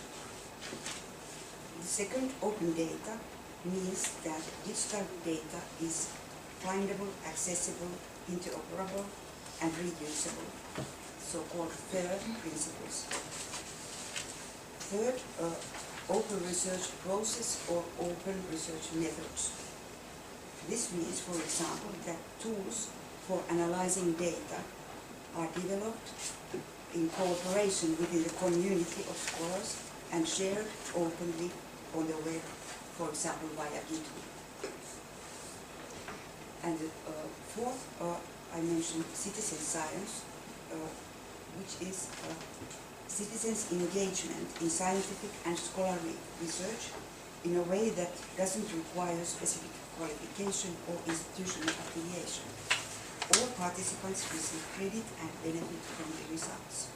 Speaker 9: The second, open data, means that digital data is findable, accessible, interoperable, and reusable, so-called FAIR principles. Third, open research process or open research methods. This means, for example, that tools for analyzing data are developed in cooperation within the community of scholars and shared openly on the web, for example, via GitHub. And fourth, I mentioned citizen science, which is citizens' engagement in scientific and scholarly research in a way that doesn't require specific qualification or institutional affiliation. All participants receive credit and benefit from the results.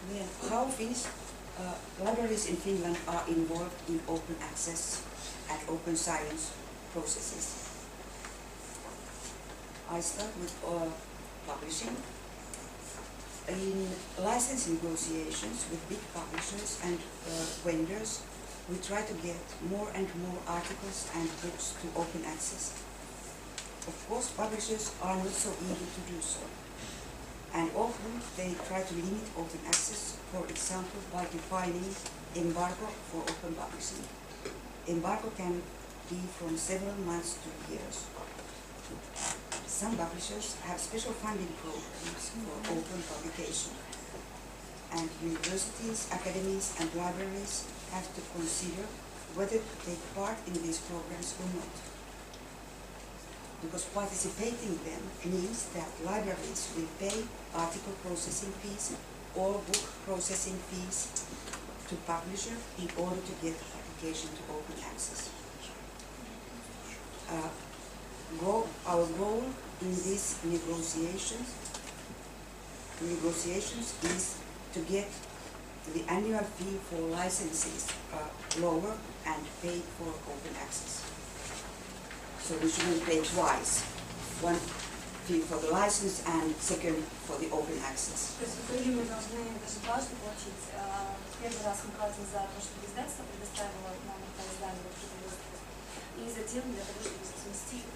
Speaker 9: Then, how Finnish libraries in Finland are involved in open access and open science processes. I start with publishing. In license negotiations with big publishers and vendors, we try to get more and more articles and books to open access. Of course, publishers are not so eager to do so, and often they try to limit open access, for example, by defining embargo for open publishing. Embargo can be from several months to years. Some publishers have special funding programs for open publication, and universities, academies, and libraries have to consider whether to take part in these programs or not. Because participating in them means that libraries will pay article processing fees or book processing fees to publisher in order to get the application to open access. Our goal in these negotiations is to get the annual fee for licenses lower and pay for open access. So we shouldn't pay twice, one fee for the license and second for the open access.
Speaker 7: То есть в итоге мы должны даже дважды платить. Первый раз мы платим за то, что издательство предоставило нам это издание в открытом доступе, и затем для того, чтобы сместить.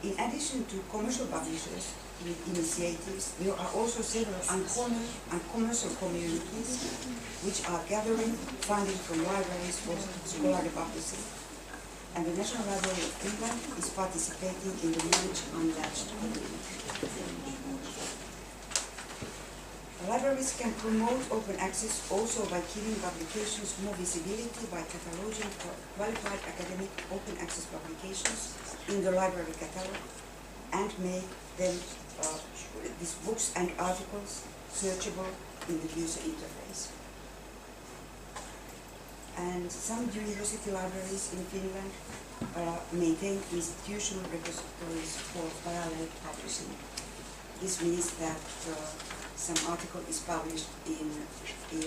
Speaker 9: In addition to commercial publishers with initiatives, there are also several uncommercial communities which are gathering funding from libraries for scholarly publishing. And the National Library of Finland is participating in the Manage Unlatched agreement. Libraries can promote open access also by giving publications more visibility by cataloging qualified academic open access publications in the library catalog and make them, these books and articles, searchable in the user interface. And some university libraries in Finland maintain institutional repositories for parallel publishing. This means that some article is published in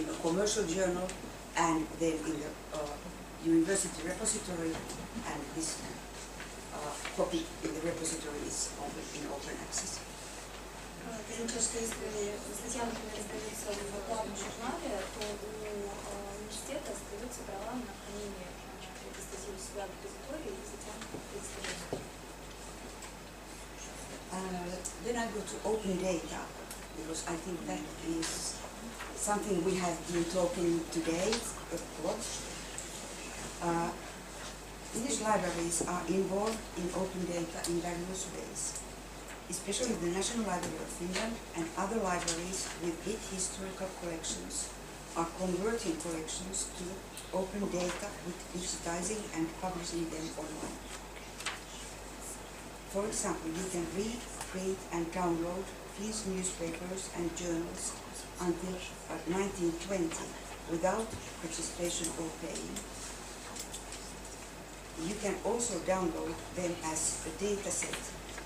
Speaker 9: a commercial journal and then in the university repository, and this copy in the repository is in open access.
Speaker 7: Это означает, что если статья, например, издается в главном журнале, то у университета остаются права на хранение этой статьи у себя в репозитории и затем представляют.
Speaker 9: Then I go to open data, because I think that is something we have been talking today a lot. Finnish libraries are involved in open data in various ways, especially the National Library of Finland and other libraries with big historical collections are converting collections to open data with digitizing and publishing them online. For example, you can read, print and download Finnish newspapers and journals until 1920 without registration or paying. You can also download them as a data set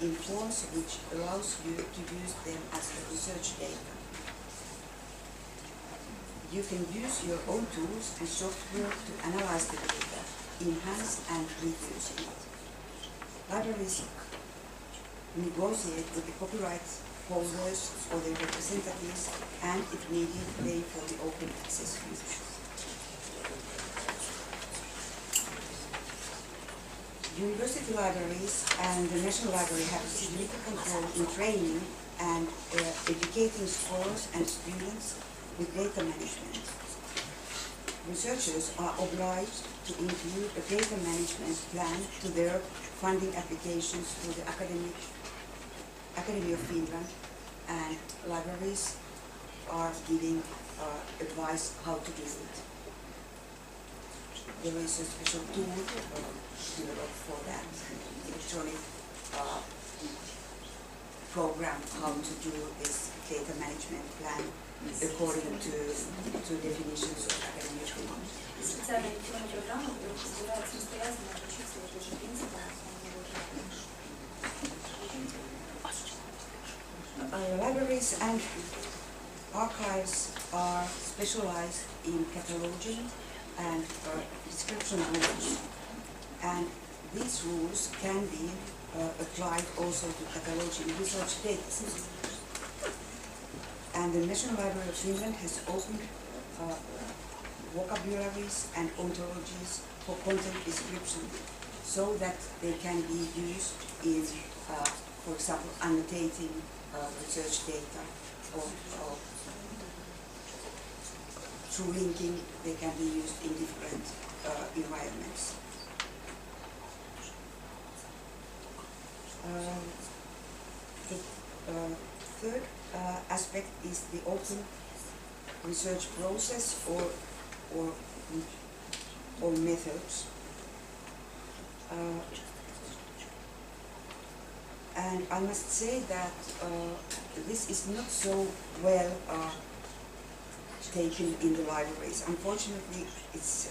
Speaker 9: in forms which allows you to use them as research data. You can use your own tools and software to analyze the data, enhance and reuse it. Libraries negotiate with the copyright holders or their representatives and, if needed, pay for the open access fees. University libraries and the National Library have a significant role in training and educating scholars and students with data management. Researchers are obliged to include a data management plan to their funding applications to the Academy of Finland, and libraries are giving advice how to do it. There is a special tool developed for that, electronic program how to do this data management plan according to definitions of academic demand.
Speaker 7: Специальная электронная программа, которая позволяет самостоятельно обучиться и тоже принципам.
Speaker 9: Libraries and archives are specialized in cataloging and description rules, and these rules can be applied also to cataloging research data. And the National Library of Finland has opened vocabularies and ontologies for content description so that they can be used in, for example, annotating research data or through linking. They can be used in different environments. The third aspect is the open research process or methods. And I must say that this is not so well taken in the libraries. Unfortunately, it's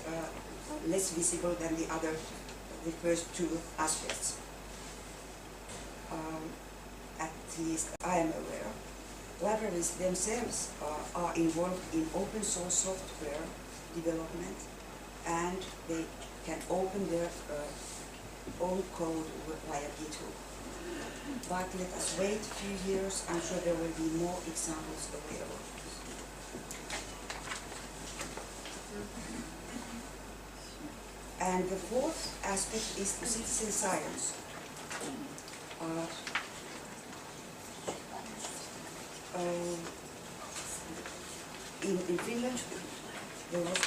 Speaker 9: less visible than the first two aspects. At least I am aware. Libraries themselves are involved in open source software development, and they can open their own code via GitHub. But let us wait a few years. I'm sure there will be more examples available. And the fourth aspect is the citizen science. In Finland, there was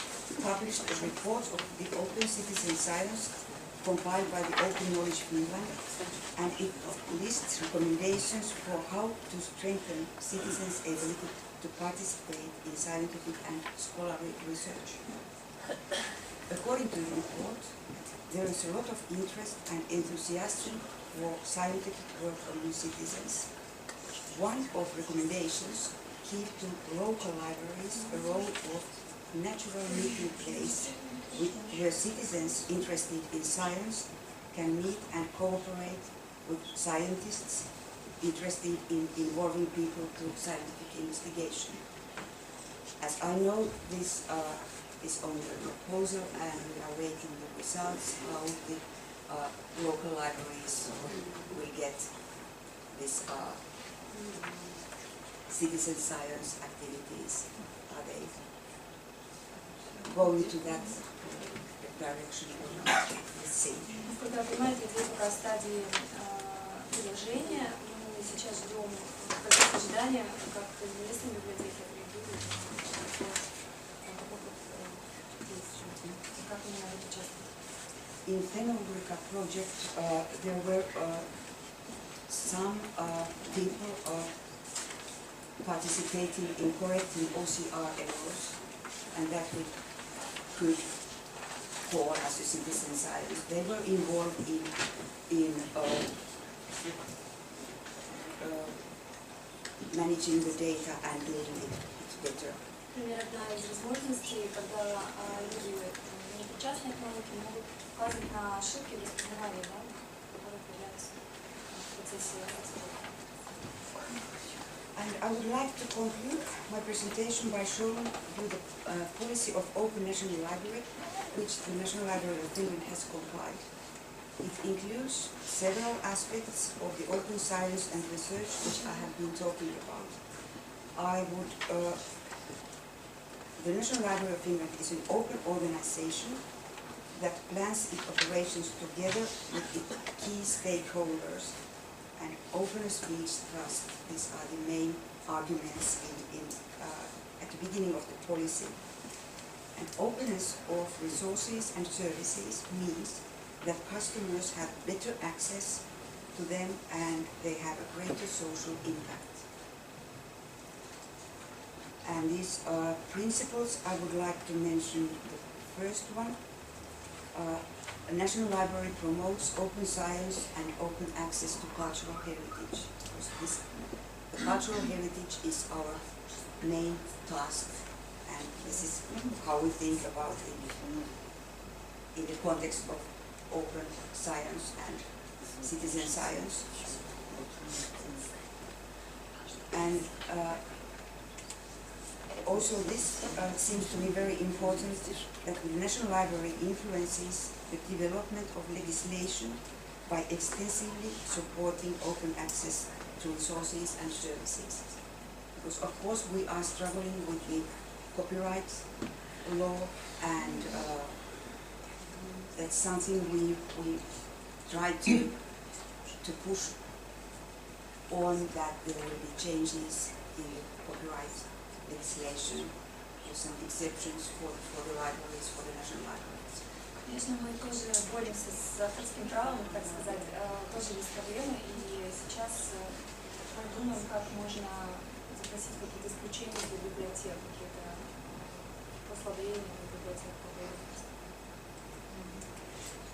Speaker 9: published a report of the Open Citizen Science compiled by the Open Knowledge Finland, and it lists recommendations for how to strengthen citizens' ability to participate in scientific and scholarly research. According to the report, there is a lot of interest and enthusiasm for scientific work among citizens. One of recommendations give to local libraries a role of natural meeting place where citizens interested in science can meet and cooperate with scientists interested in involving people to scientific investigation. As I know, this is on the proposal, and we are waiting the results how the local libraries will get this citizen science activities. Are they going to that direction or not? Let's see.
Speaker 7: Насколько я понимаю, это идет пока в стадии приложения. Мы сейчас ждем ожидания, как местные библиотеки отреагируют, как они на это участвуют.
Speaker 9: In Fennobrücka project, there were some people participating in correcting OCR errors, and that we could call as a citizen science. They were involved in managing the data and doing it better.
Speaker 7: Например, одна из возможностей, когда люди не причастны к науке, могут указывать на ошибки в распознавании данных, которые появляются в процессе эксплуатации.
Speaker 9: And I would like to conclude my presentation by showing you the policy of Open National Library, which the National Library of Finland has compiled. It includes several aspects of the open science and research which I have been talking about. The National Library of Finland is an open organization that plans its operations together with its key stakeholders. And openness means trust. These are the main arguments at the beginning of the policy. And openness of resources and services means that customers have better access to them and they have a greater social impact. And these principles, I would like to mention the first one, a National Library promotes open science and open access to cultural heritage. Because the cultural heritage is our main task, and this is how we think about it in the context of open science and citizen science. And also this seems to me very important, that the National Library influences the development of legislation by extensively supporting open access to resources and services. Because of course we are struggling with the copyright law, and that's something we try to push on, that there will be changes in the copyright legislation, with some exceptions for the libraries, for the national libraries.
Speaker 7: Конечно, мы тоже боремся с авторским правом, так сказать, тоже есть проблемы, и сейчас мы думаем, как можно запросить какие-то исключения для библиотек, какие-то послабления для библиотек.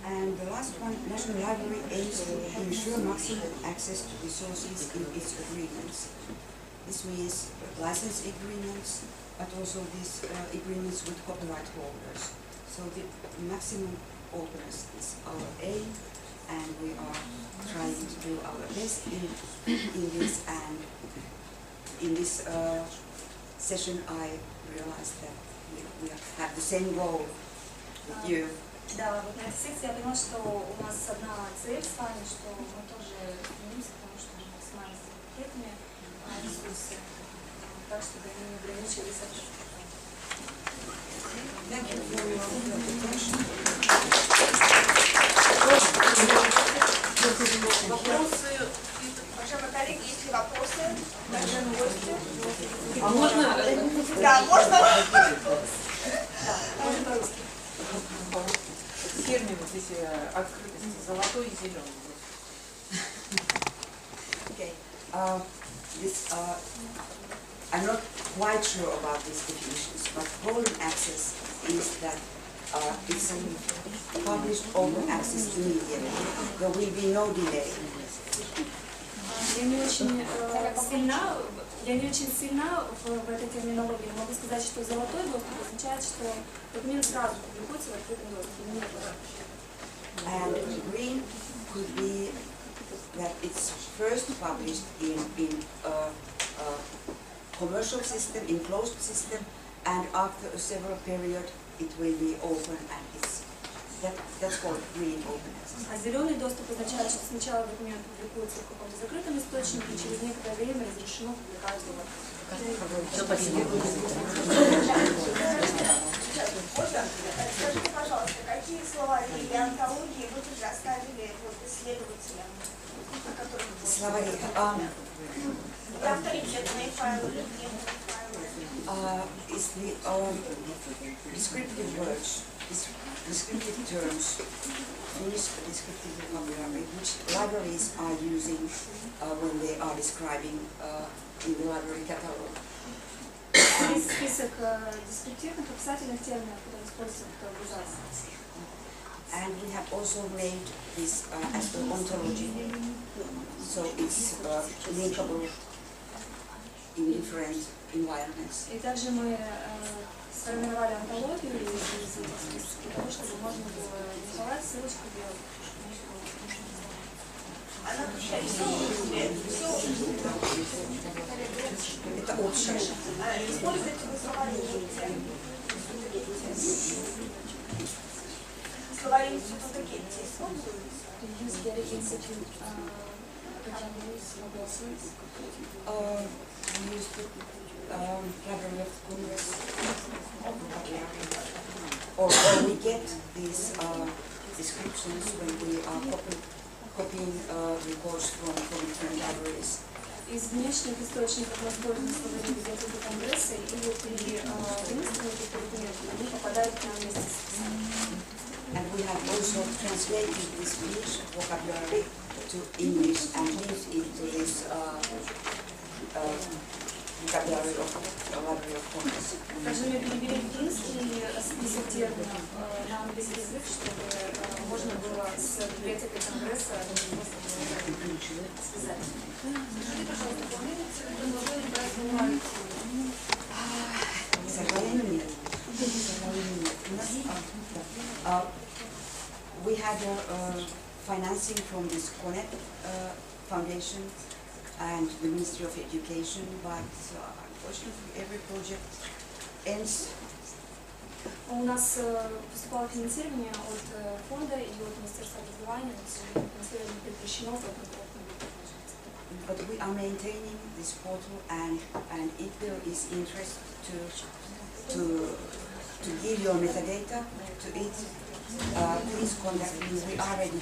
Speaker 9: And the last one, National Library aims to ensure maximum access to resources in its agreements. This means license agreements, but also these agreements with copyright holders. So the maximum openness is our aim, and we are trying to do our best in this. And in this session, I realized that we have the same goal with you.
Speaker 7: Да, вот на этой секции я поняла, что у нас одна цель с вами, что мы тоже стремимся к тому, чтобы максимально конкретными ресурсы, так, чтобы они не ограничивались авторским.
Speaker 9: Thank you for your attention.
Speaker 1: Вопросы?
Speaker 2: Уважаемые коллеги, есть ли вопросы? Уважаемые гости?
Speaker 1: А можно?
Speaker 2: Да, можно.
Speaker 10: Термин здесь открытости, золотой и зеленый.
Speaker 9: Okay. I'm not quite sure about these definitions, but golden access is that it's published open access immediately. There will be no delay.
Speaker 7: Я не очень сильна в этой терминологии, но могу сказать, что золотой доступ означает, что документ сразу публикуется в открытом доступе.
Speaker 9: And green could be that it's first published in a commercial system, in closed system, and after a several period it will be open, and that's called green open access.
Speaker 7: А зеленый доступ означает, что сначала документ публикуется в каком-то закрытом источнике, и через некоторое время разрешено публиковать его.
Speaker 2: Скажите, пожалуйста, какие словари или антологии вы предоставили исследователям, о которых вы
Speaker 9: Словари.
Speaker 2: И авторитетные файлы, легендарные файлы.
Speaker 9: Is the descriptive words, descriptive terms, Finnish descriptive vocabulary, which libraries are using when they are describing in the library catalog.
Speaker 7: Есть список дескриптивных описательных терминов, которые используются в каталогизации.
Speaker 9: And we have also named this as an ontology, so it's linkable in different environments.
Speaker 7: И также мы сформировали антологию из этих списков для того, чтобы можно было рисовать ссылочку делать.
Speaker 2: Она включает все
Speaker 9: Это общее.
Speaker 2: Используете вы словари Словари Института Гетти используются?
Speaker 9: We used to Library of Congress or we get these descriptions when we are copying reports from different libraries.
Speaker 7: Из внешних источников мы используем словари библиотеки Конгресса, и при вынесении этих документов они попадают к нам вместе с описанием.
Speaker 9: And we have also translated this Finnish vocabulary to English and linked it to this vocabulary of Congress.
Speaker 7: Также мы перевели в финский список терминов на английский язык, чтобы можно было с библиотекой Конгресса связать. Скажите, пожалуйста, планируется ли продолжение проекта Уральтии?
Speaker 9: К сожалению, нет. We had financing from this CONEP Foundation and the Ministry of Education, but unfortunately every project ends.
Speaker 7: У нас поступало финансирование от фонда и от Министерства образования, но, к сожалению, финансирование прекращено, поэтому проект не будет продолжаться.
Speaker 9: But we are maintaining this portal, and if there is interest to give your metadata to it, please contact me. We are ready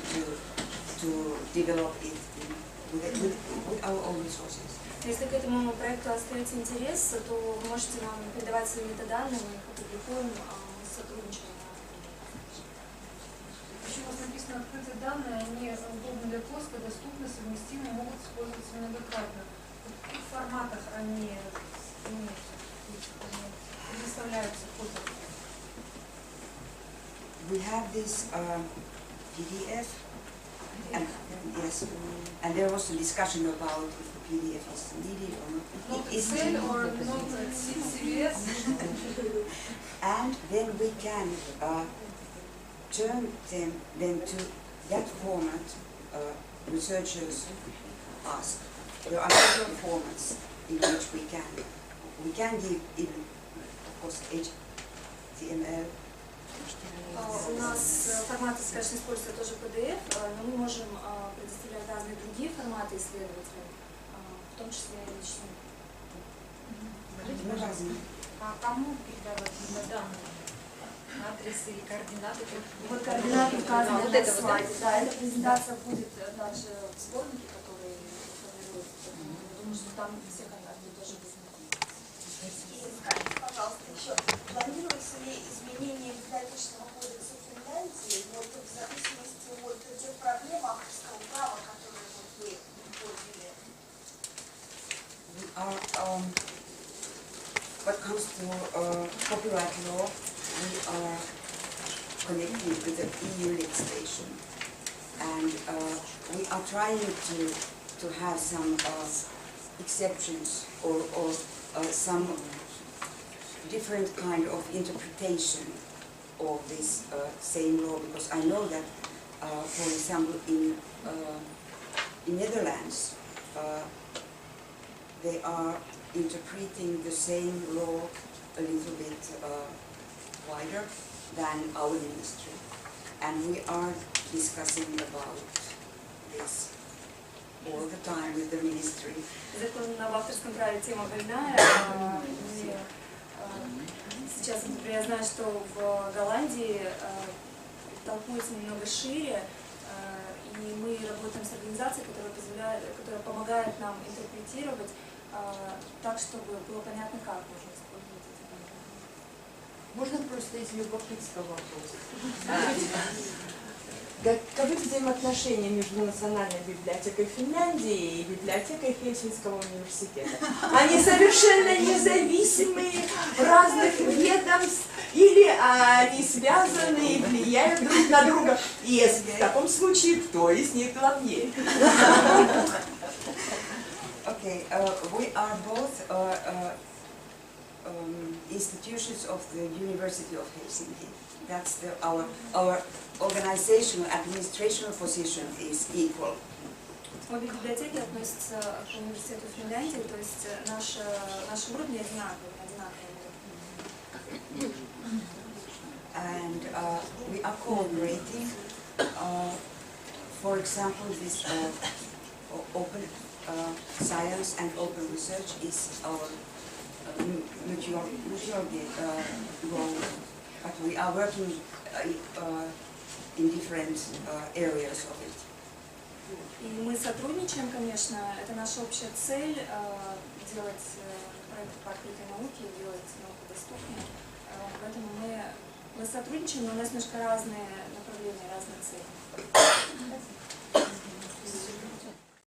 Speaker 9: to develop it with our own resources.
Speaker 7: Если к этому проекту остается интерес, то вы можете нам передавать свои метаданные, мы их опубликуем, мы сотрудничаем.
Speaker 5: Еще у вас написано открытые данные, они удобны для поиска, доступны, совместимы, могут использоваться многократно. В каких форматах они предоставляются фото?
Speaker 9: We have this PDF, and yes, and there was a discussion about if the PDF is needed or not.
Speaker 5: Not
Speaker 9: It is
Speaker 5: Excel or not CVS?
Speaker 9: And then we can turn them to that format researchers ask. There are several formats in which we can give even, of course, HTML.
Speaker 7: У нас форматы, скажем, используются тоже PDF, но мы можем предоставлять разные другие форматы исследователям, в том числе и личные.
Speaker 9: Скажите, пожалуйста,
Speaker 8: А кому передавать данные? Адресы и координаты?
Speaker 7: Вот координаты указаны на слайде. Да, эта презентация будет также в сборнике, который формируется. Я думаю, что там все контакты тоже будут.
Speaker 2: Скажите, пожалуйста, еще, планируется ли изменение библиотечного кодекса Финляндии вот, в зависимости от тех проблем авторского права, которые вот, вы подняли?
Speaker 9: What comes to copyright law, we are connected with the EU legislation, and we are trying to have some exceptions or some different kind of interpretation of this same law, because I know that, for example, in Netherlands, they are interpreting the same law a little bit wider than our ministry, and we are discussing about this all the time with the ministry.
Speaker 7: Закон об авторском праве тема больная. Сейчас, например, я знаю, что в Голландии толкуется немного шире, и мы работаем с организацией, которая помогает нам интерпретировать так, чтобы было понятно, как можно использовать эти данные.
Speaker 3: Можно просто из любопытства вопрос? Каковы взаимоотношения между Национальной библиотекой Финляндии и библиотекой Хельсинского университета? Они совершенно независимые, разных ведомств, или они связаны и влияют друг на друга? И в таком случае, кто из них главнее?
Speaker 9: Okay, we are both institutions of the University of Helsinki. That's our organizational administrational position is equal.
Speaker 7: Обе библиотеки относятся к университету Финляндии, то есть наши уровни одинаковые.
Speaker 9: And we are cooperating. For example, this open science and open research is our mutual goal, but we are working in different areas of it.
Speaker 7: И мы сотрудничаем, конечно, это наша общая цель делать проекты по открытой науке, делать науку доступнее. Поэтому мы сотрудничаем, но у нас немножко разные направления, разные цели.